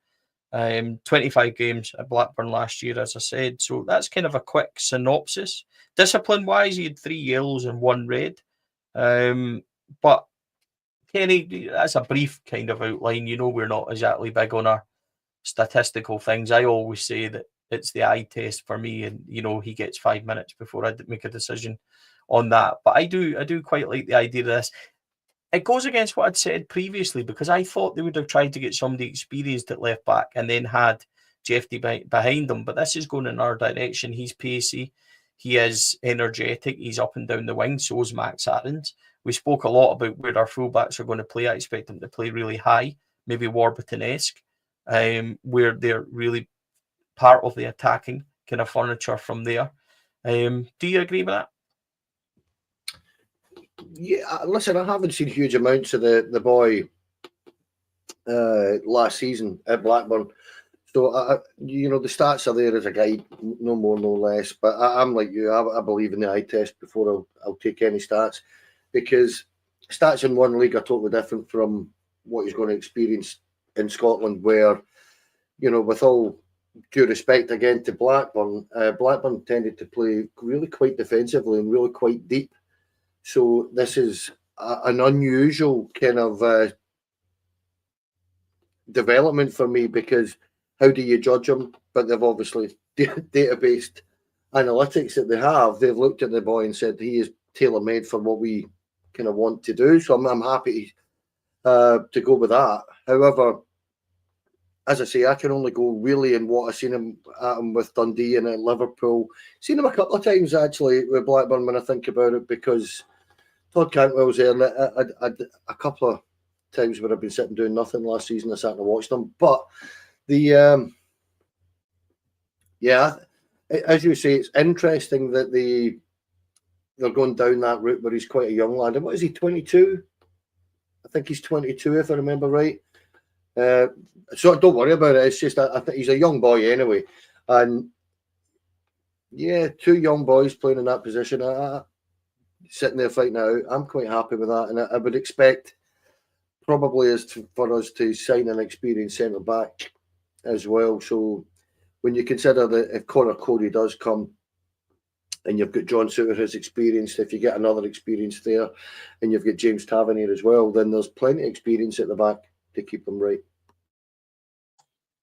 25 games at Blackburn last year, as I said. So that's kind of a quick synopsis. Discipline wise, he had 3 yellows and 1 red. But Kenny, that's a brief kind of outline. You know, we're not exactly big on our statistical things. I always say that it's the eye test for me, and you know, he gets 5 minutes before I make a decision on that. But I do quite like the idea of this. It goes against what I'd said previously, because I thought they would have tried to get somebody experienced at left back and then had Jeffy behind them. But this is going in our direction. He's pacey. He is energetic. He's up and down the wing. So is Max Aarons. We spoke a lot about where our fullbacks are going to play. I expect them to play really high, maybe Warburton-esque, where they're really part of the attacking kind of furniture from there. Do you agree with that? Yeah, listen, I haven't seen huge amounts of the boy last season at Blackburn. So, you know, the stats are there as a guide, no more, no less. But I'm like you, I believe in the eye test before I'll take any stats, because stats in one league are totally different from what he's going to experience in Scotland, where, you know, with all due respect again to Blackburn, Blackburn tended to play really quite defensively and really quite deep. So this is an unusual kind of development for me, because how do you judge them? But they've obviously database analytics that they have. They've looked at the boy and said he is tailor-made for what we kind of want to do. So I'm happy to go with that. However, as I say, I can only go really in what I've seen him with Dundee and at Liverpool. Seen him a couple of times actually with Blackburn when I think about it, because Todd Cantwell's there, and I a couple of times where I've been sitting doing nothing last season, I sat and watched them. But the yeah, as you say, it's interesting that they're going down that route where he's quite a young lad. And what is he, 22? I think he's 22 if I remember right. So don't worry about it. It's just I think he's a young boy anyway, and yeah, 2 young boys playing in that position. Sitting there fighting it out. I'm quite happy with that, and I would expect probably for us to sign an experienced centre back as well. So when you consider that if Connor Cody does come, and you've got John Souttar who's experienced, if you get another experience there, and you've got James Tavernier as well, then there's plenty of experience at the back to keep them right.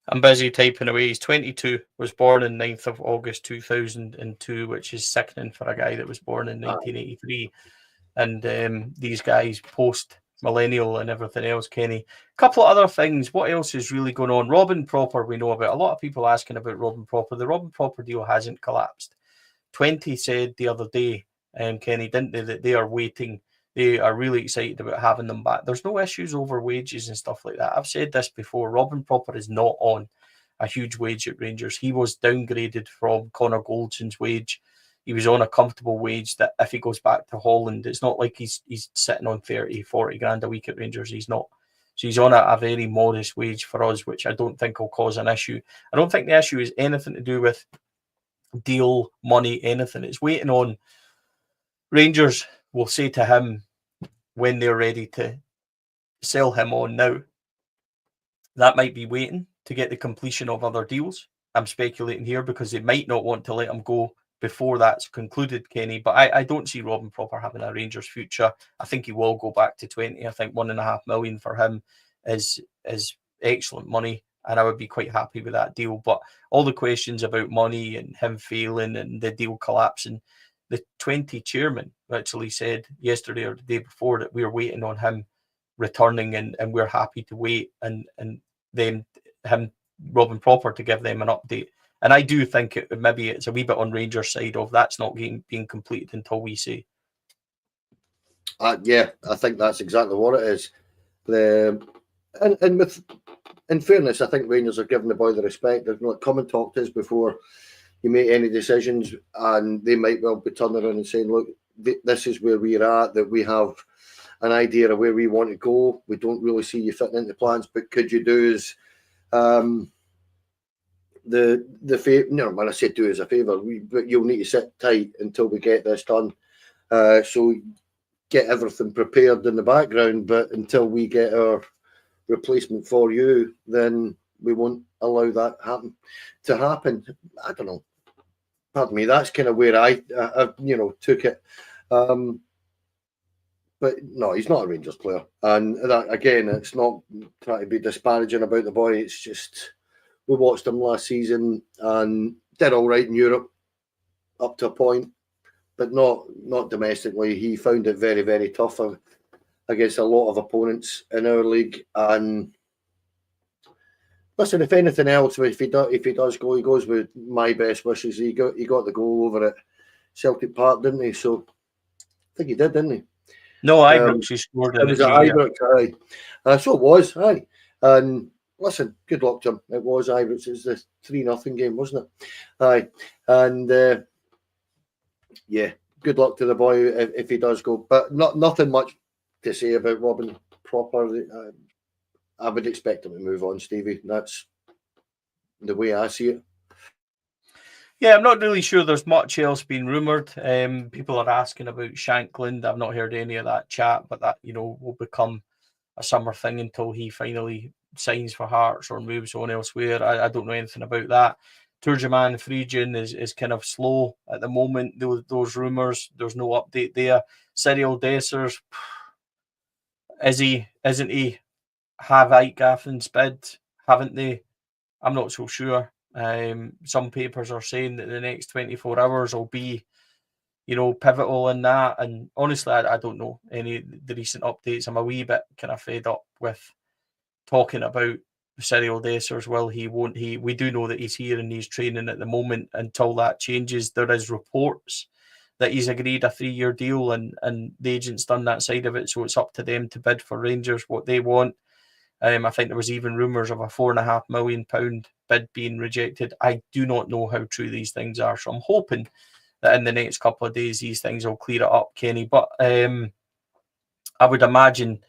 I'm busy typing away. He's 22, was born on 9th of August 2002, which is sickening for a guy that was born in 1983. And these guys post-millennial and everything else, Kenny. A couple of other things. What else is really going on? Robin Proper, we know about. A lot of people asking about Robin Proper. The Robin Proper deal hasn't collapsed. 20 said the other day, Kenny, didn't they, that they are waiting. They are really excited about having them back. There's no issues over wages and stuff like that. I've said this before. Robin Proper is not on a huge wage at Rangers. He was downgraded from Connor Goldson's wage. He was on a comfortable wage that if he goes back to Holland, it's not like he's sitting on 30, 40 grand a week at Rangers. He's not. So he's on a very modest wage for us, which I don't think will cause an issue. I don't think the issue is anything to do with deal, money, anything. It's waiting on Rangers will say to him when they're ready to sell him on now. That might be waiting to get the completion of other deals. I'm speculating here because they might not want to let him go before that's concluded, Kenny. But I don't see Robin Proper having a Rangers future. I think he will go back to 20. I think $1.5 million for him is excellent money, and I would be quite happy with that deal. But all the questions about money and him failing and the deal collapsing, the 20 chairman actually said yesterday or the day before that we're waiting on him returning and we're happy to wait and then him, Robin Proper, to give them an update. And I do think maybe it's a wee bit on Rangers' side of that's not being completed until we say. Yeah, I think that's exactly what it is. And with, in fairness, I think Rangers are giving the boy the respect. They're not come and talk to us before you make any decisions, and they might well be turning around and saying, look, this is where we're at, that we have an idea of where we want to go. We don't really see you fitting into plans, but could you do us the favor? No, when I say do us a favour, but you'll need to sit tight until we get this done. So get everything prepared in the background, but until we get our replacement for you, then we won't allow that to happen. I don't know. Pardon me. That's kind of where I took it. But no, he's not a Rangers player. And that, again, it's not trying to be disparaging about the boy. It's just we watched him last season and did all right in Europe up to a point, but not domestically. He found it very, very tough against a lot of opponents in our league. And listen, if anything else, if he does go, he goes with my best wishes. He got the goal over at Celtic Park, didn't he? So I think he did, didn't he? No, Ibrox, he scored in it. Was at Ibrox, aye. So it was, aye. And listen, good luck to him. It was Ibrox. It was the 3-0 game, wasn't it? Aye. And yeah, good luck to the boy if he does go. But nothing much to say about Robin Proper. I would expect him to move on, Stevie. That's the way I see it. Yeah, I'm not really sure there's much else being rumoured. People are asking about Shankland. I've not heard any of that chat, but that, will become a summer thing until he finally signs for Hearts or moves on elsewhere. I don't know anything about that. Turjaman Friedjan is kind of slow at the moment. Those rumours, there's no update there. Cyril Dessers, isn't he? Have Eikgaffen's bid, haven't they? I'm not so sure. Some papers are saying that the next 24 hours will be, pivotal in that. And honestly, I don't know any of the recent updates. I'm a wee bit kind of fed up with talking about Cyril Dessers. Well, he won't. We do know that he's here and he's training at the moment. Until that changes, there is reports that he's agreed a 3-year deal and the agent's done that side of it. So it's up to them to bid for Rangers what they want. I think there was even rumours of a £4.5 million bid being rejected. I do not know how true these things are, so I'm hoping that in the next couple of days these things will clear it up, Kenny. But I would imagine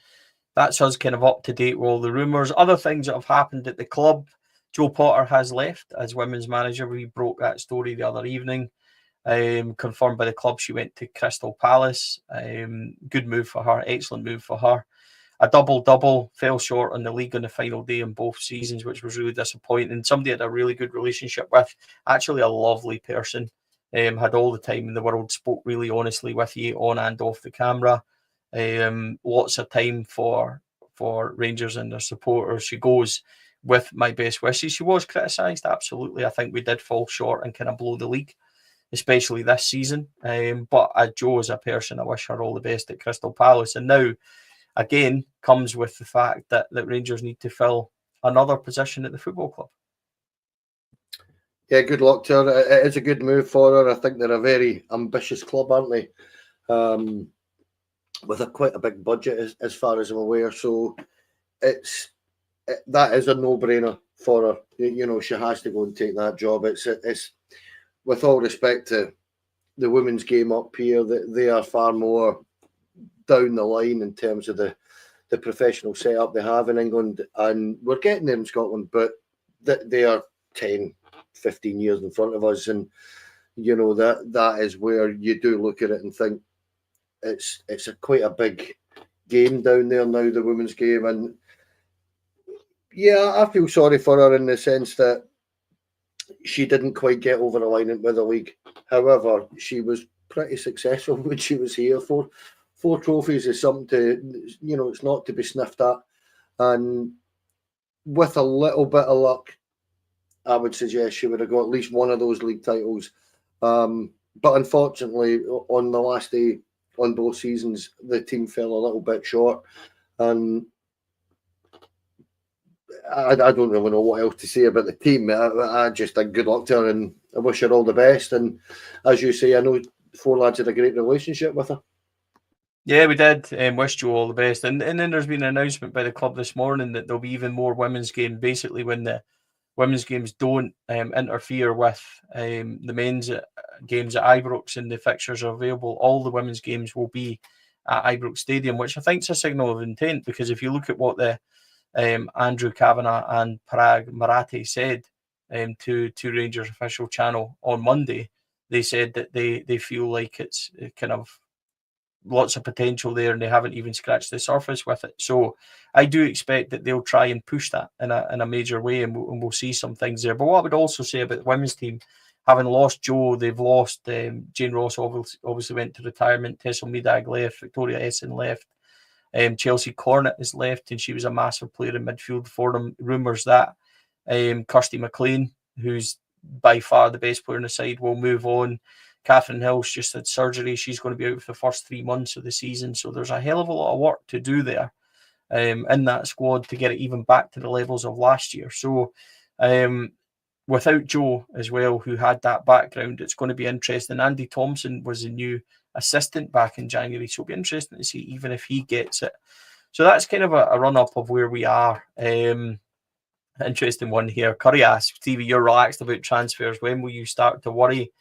that's us kind of up to date with all the rumours. Other things that have happened at the club. Joe Potter has left as women's manager. We broke that story the other evening. Confirmed by the club, she went to Crystal Palace. Good move for her. Excellent move for her. A double-double, fell short on the league on the final day in both seasons, which was really disappointing. Somebody I had a really good relationship with, actually a lovely person, had all the time in the world, spoke really honestly with you on and off the camera. Lots of time for Rangers and their supporters. She goes with my best wishes. She was criticised, absolutely. I think we did fall short and kind of blow the league, especially this season. But Joe, as a person, I wish her all the best at Crystal Palace. And now, again, comes with the fact that Rangers need to fill another position at the football club. Yeah, good luck to her. It is a good move for her. I think they're a very ambitious club, aren't they? With quite a big budget, as far as I'm aware. So that is a no-brainer for her. You know, she has to go and take that job. It's with all respect to the women's game up here, that they are far more down the line in terms of the professional setup they have in England, and we're getting there in Scotland, but they are 10, 15 years in front of us, and you know that is where you do look at it and think it's quite a big game down there now, the women's game. And yeah, I feel sorry for her in the sense that she didn't quite get over the line with the league. However, she was pretty successful when she was here. Four trophies is something to, you know, it's not to be sniffed at. And with a little bit of luck, I would suggest she would have got at least one of those league titles. But unfortunately, on the last day, on both seasons, the team fell a little bit short. And I don't really know what else to say about the team. I just think good luck to her, and I wish her all the best. And as you say, I know four lads had a great relationship with her. Yeah, we did. Wish you all the best. And then there's been an announcement by the club this morning that there'll be even more women's games. Basically, when the women's games don't interfere with the men's games at Ibrox and the fixtures are available, all the women's games will be at Ibrox Stadium, which I think is a signal of intent, because if you look at what the Andrew Kavanagh and Parag Marathi said to Rangers official channel on Monday, they said that they feel like it's kind of lots of potential there, and they haven't even scratched the surface with it. So I do expect that they'll try and push that in a major way, and we'll see some things there. But what I would also say about the women's team, having lost Joe, they've lost Jane Ross, obviously went to retirement. Tessel Medag left. Victoria Essen left. Chelsea Cornet is left, and she was a massive player in midfield for them. Rumours that Kirsty McLean, who's by far the best player on the side, will move on. Catherine Hill's just had surgery. She's going to be out for the first 3 months of the season. So there's a hell of a lot of work to do there in that squad to get it even back to the levels of last year. So without Joe as well, who had that background, it's going to be interesting. Andy Thompson was a new assistant back in January. So it'll be interesting to see even if he gets it. So that's kind of a run-up of where we are. Interesting one here. Curry asks, Stevie, you're relaxed about transfers. When will you start to worry?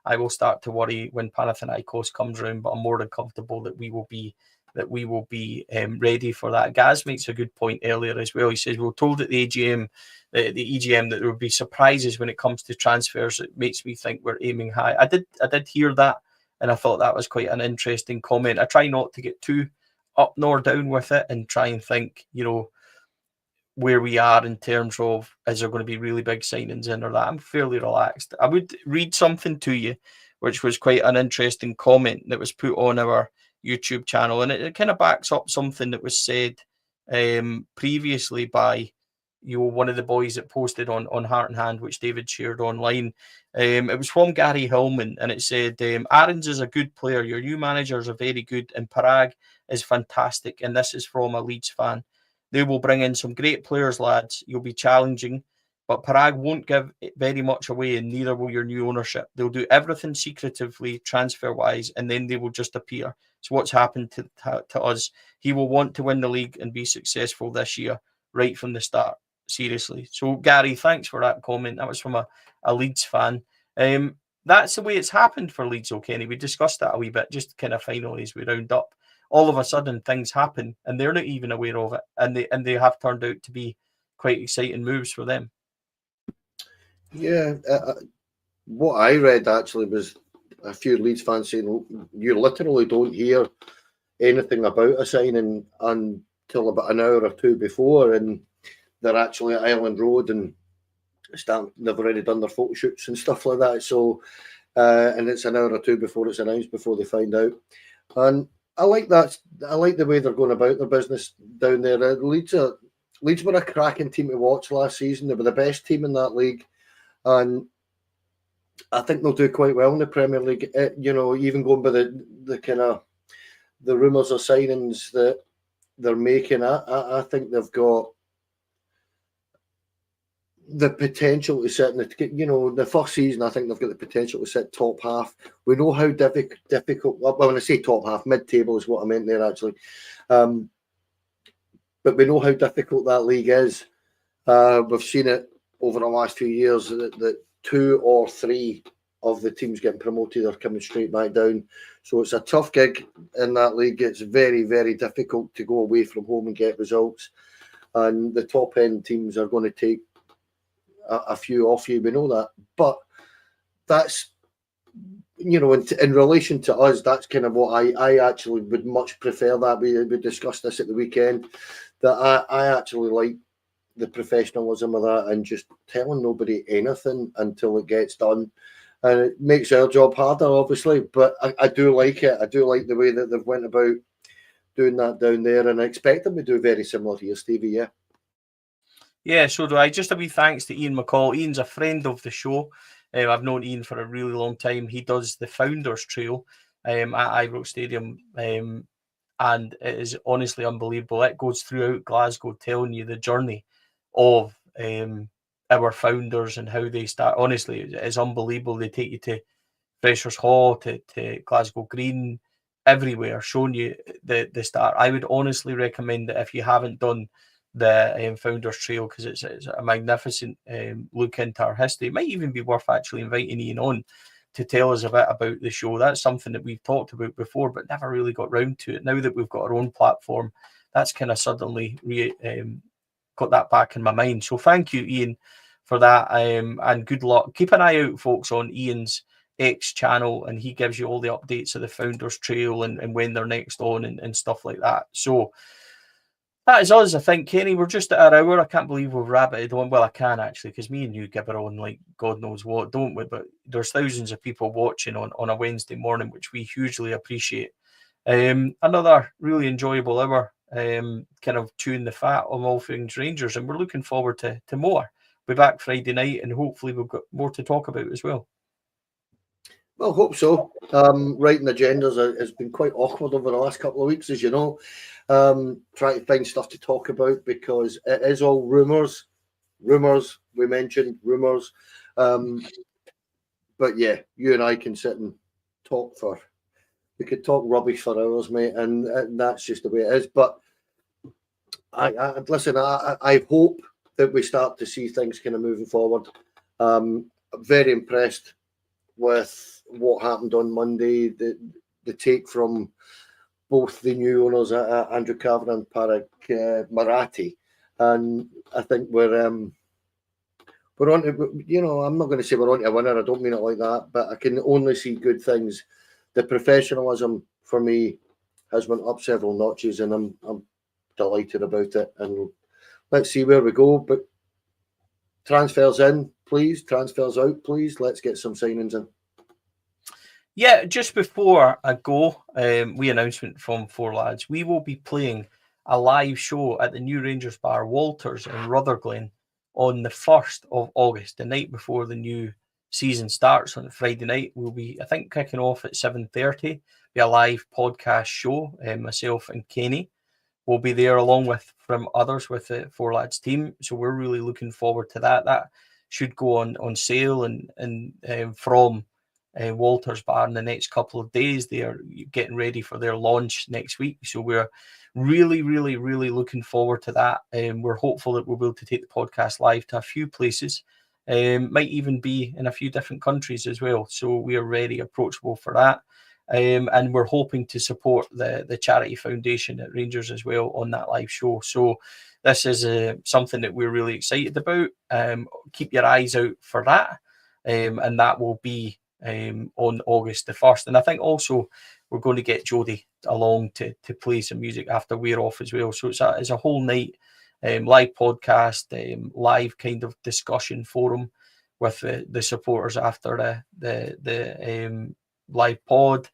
I will start to worry when Panathinaikos comes round, but I'm more than comfortable that we will be ready for that. Gaz makes a good point earlier as well. He says we're told at the EGM that there would be surprises when it comes to transfers. It makes me think we're aiming high. I did hear that, and I thought that was quite an interesting comment. I try not to get too up nor down with it, and try and think, you know, where we are in terms of, is there going to be really big signings in or that. I'm fairly relaxed. I would read something to you, which was quite an interesting comment that was put on our YouTube channel, and it kind of backs up something that was said previously by one of the boys that posted on Heart and Hand, which David shared online. It was from Gary Hillman, and it said, Aarons is a good player, your new managers are very good, and Parag is fantastic, and this is from a Leeds fan. They will bring in some great players, lads. You'll be challenging, but Parag won't give very much away, and neither will your new ownership. They'll do everything secretively, transfer-wise, and then they will just appear. It's what's happened to us. He will want to win the league and be successful this year, right from the start. Seriously. So, Gary, thanks for that comment. That was from a Leeds fan. That's the way it's happened for Leeds, Kenny. We discussed that a wee bit, just kind of finally as we round up. all of a sudden things happen and they're not even aware of it, and they have turned out to be quite exciting moves for them. Yeah, what I read actually was a few Leeds fans saying you literally don't hear anything about a signing until about an hour or two before, and they're actually at Island Road and they've already done their photo shoots and stuff like that. So, and it's an hour or two before it's announced, before they find out. And I like that. I like the way they're going about their business down there. Leeds were a cracking team to watch last season. They were the best team in that league, and I think they'll do quite well in the Premier League. Even going by the kind of the rumours of signings that they're making, I think they've got the potential to sit in the first season. I think they've got the potential to sit top half. We know how difficult. Well, when I say top half, mid-table is what I meant there actually. But we know how difficult that league is. We've seen it over the last few years that 2 or 3 of the teams getting promoted are coming straight back down. So it's a tough gig in that league. It's very, very difficult to go away from home and get results. And the top end teams are going to take a few off you. We know that. But that's, in relation to us, that's kind of what I actually would much prefer that. We discussed this at the weekend, that I actually like the professionalism of that and just telling nobody anything until it gets done. And it makes our job harder, obviously, but I do like it. I do like the way that they've went about doing that down there, and I expect them to do very similar here, Stevie, yeah? Yeah, so do I. Just a wee thanks to Ian McCall. Ian's a friend of the show. I've known Ian for a really long time. He does the Founders Trail at Ibrox Stadium, and it is honestly unbelievable. It goes throughout Glasgow, telling you the journey of our founders and how they start. Honestly, it's unbelievable. They take you to Freshers Hall, to Glasgow Green, everywhere, showing you the start. I would honestly recommend that if you haven't done the Founders Trail, because it's a magnificent look into our history. It might even be worth actually inviting Ian on to tell us a bit about the show. That's something that we've talked about before, but never really got round to it. Now that we've got our own platform, that's kind of suddenly got that back in my mind. So thank you, Ian, for that, and good luck. Keep an eye out, folks, on Ian's X channel, and he gives you all the updates of the Founders Trail and when they're next on and stuff like that. So that is us, I think, Kenny. We're just at our hour. I can't believe we've rabbited on. Well, I can actually, because me and you give it on like God knows what, don't we? But there's thousands of people watching on a Wednesday morning, which we hugely appreciate. Another really enjoyable hour, kind of chewing the fat on all things Rangers, and we're looking forward to more. We'll be back Friday night, and hopefully we've got more to talk about as well. Well, hope so. Writing agendas has been quite awkward over the last couple of weeks, as you know. Trying to find stuff to talk about because it is all rumours. We mentioned rumours. But yeah, you and I can sit and we could talk rubbish for hours, mate, and that's just the way it is. But I hope that we start to see things kind of moving forward. I'm very impressed with what happened on Monday, the take from both the new owners, Andrew Kavanagh and Parag Marathi, and I think we're on to, I'm not going to say we're on to a winner, I don't mean it like that, but I can only see good things. The professionalism for me has went up several notches, and I'm delighted about it, and let's see where we go. But transfers in, please, transfers out, please. Let's get some signings in. Yeah, just before I go, we announcement from Four Lads. We will be playing a live show at the New Rangers Bar Walters in Rutherglen on the 1st of August, the night before the new season starts on the Friday night. We'll be, I think, kicking off at 7:30. Be a live podcast show. Myself and Kenny will be there along with from others with the Four Lads team. So we're really looking forward to that. That should go on sale and from Walters Bar in the next couple of days. They are getting ready for their launch next week. So we're really, really, really looking forward to that. We're hopeful that we'll be able to take the podcast live to a few places. Might even be in a few different countries as well. So we are very approachable for that. And we're hoping to support the charity foundation at Rangers as well on that live show. So this is something that we're really excited about. Keep your eyes out for that. And that will be on August the 1st. And I think also we're going to get Jodie along to play some music after we're off as well. So it's a whole night live podcast, live kind of discussion forum with the supporters after the live pod,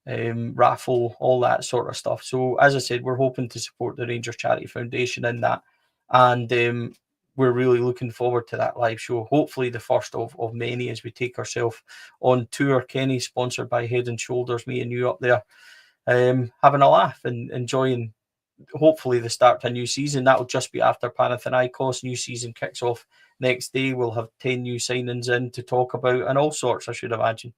raffle, all that sort of stuff. So as I said, we're hoping to support the Rangers Charity Foundation in that. And we're really looking forward to that live show. Hopefully the first of many as we take ourselves on tour. Kenny, sponsored by Head and Shoulders, me and you up there, having a laugh and enjoying, hopefully, the start to a new season. That'll just be after Panathinaikos. New season kicks off next day. We'll have 10 new signings in to talk about and all sorts, I should imagine.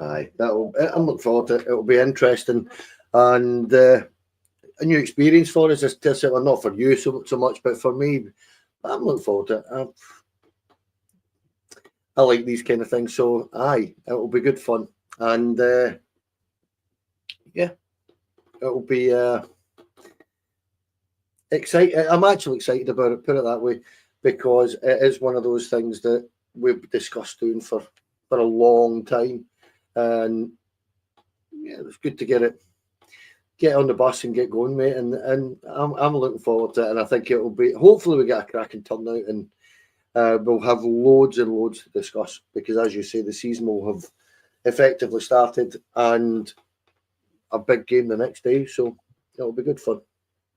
Aye, I'm looking forward to it. It'll be interesting and a new experience for us. Well, not for you so much, but for me, I'm looking forward to it. I like these kind of things, so aye, it'll be good fun, and yeah, it'll be exciting. I'm actually excited about it. Put it that way, because it is one of those things that we've discussed doing for a long time. And yeah, it's good to get on the bus and get going, mate. And I'm looking forward to it. And I think it'll be, hopefully we get a cracking turnout, and we'll have loads and loads to discuss, because as you say, the season will have effectively started and a big game the next day. So it'll be good fun.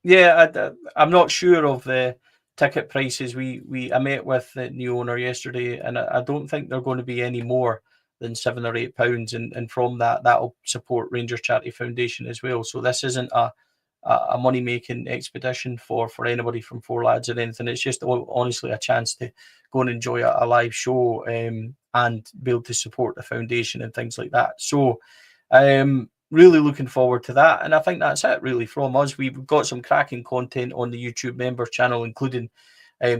Yeah, I'm not sure of the ticket prices. I met with the new owner yesterday, and I don't think they're going to be any more than £7 or £8, and from that'll support Rangers Charity Foundation as well. So this isn't a money making expedition for anybody from Four Lads or anything. It's just honestly a chance to go and enjoy a live show and be able to support the foundation and things like that. So really looking forward to that, and I think that's it really from us. We've got some cracking content on the YouTube members channel, including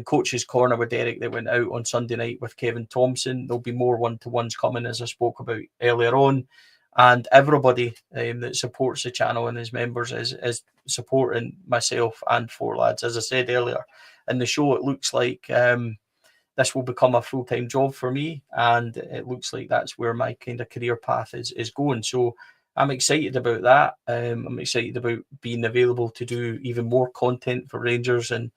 Coach's Corner with Derek that went out on Sunday night with Kevin Thompson. There'll be more one-to-ones coming, as I spoke about earlier on. And everybody that supports the channel and is members is supporting myself and Four Lads. As I said earlier in the show, it looks like this will become a full-time job for me, and it looks like that's where my kind of career path is going. So I'm excited about that. I'm excited about being available to do even more content for Rangers and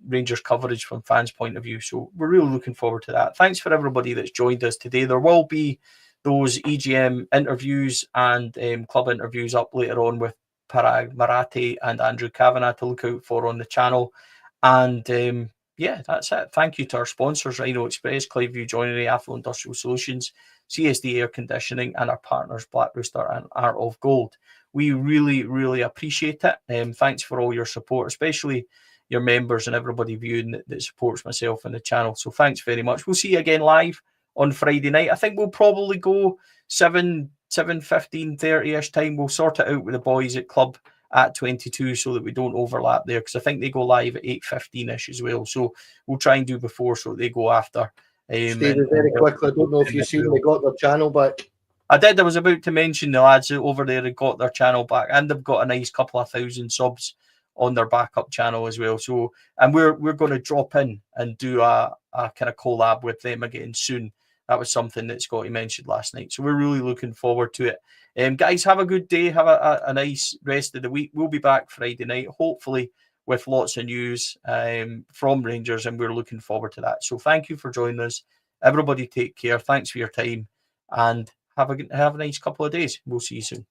Rangers coverage from fans' point of view. So we're really looking forward to that. Thanks for everybody that's joined us today. There will be those EGM interviews and club interviews up later on with Parag Marathi and Andrew Kavanagh to look out for on the channel. And yeah, that's it. Thank you to our sponsors, Rhino Express, Clyde Joinery, Afflo Industrial Solutions, CSD Air Conditioning, and our partners, Black Rooster and Art of Gold. We really, really appreciate it. Thanks for all your support, especially your members and everybody viewing that supports myself and the channel. So thanks very much. We'll see you again live on Friday night. I think we'll probably go 7:15, 30-ish time. We'll sort it out with the boys at club at 22 so that we don't overlap there, because I think they go live at 8:15-ish as well. So we'll try and do before so they go after. Stephen, very quickly, I don't know if you've seen they got their channel back. I did. I was about to mention the lads over there had got their channel back, and they've got a nice couple of thousand subs on their backup channel as well. So, and we're going to drop in and do a kind of collab with them again soon. That was something that Scotty mentioned last night. So we're really looking forward to it. Guys, have a good day. Have a nice rest of the week. We'll be back Friday night, hopefully with lots of news from Rangers, and we're looking forward to that. So thank you for joining us. Everybody take care. Thanks for your time, and have a nice couple of days. We'll see you soon.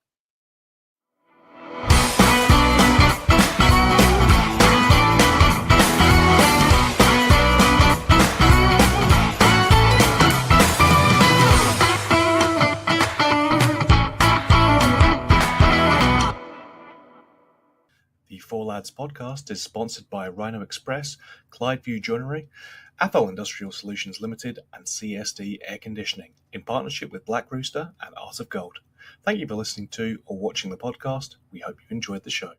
The Four Lads podcast is sponsored by Rhino Express, Clydeview Joinery, Athol Industrial Solutions Limited, and CSD Air Conditioning, in partnership with Black Rooster and Art of Gold. Thank you for listening to or watching the podcast. We hope you enjoyed the show.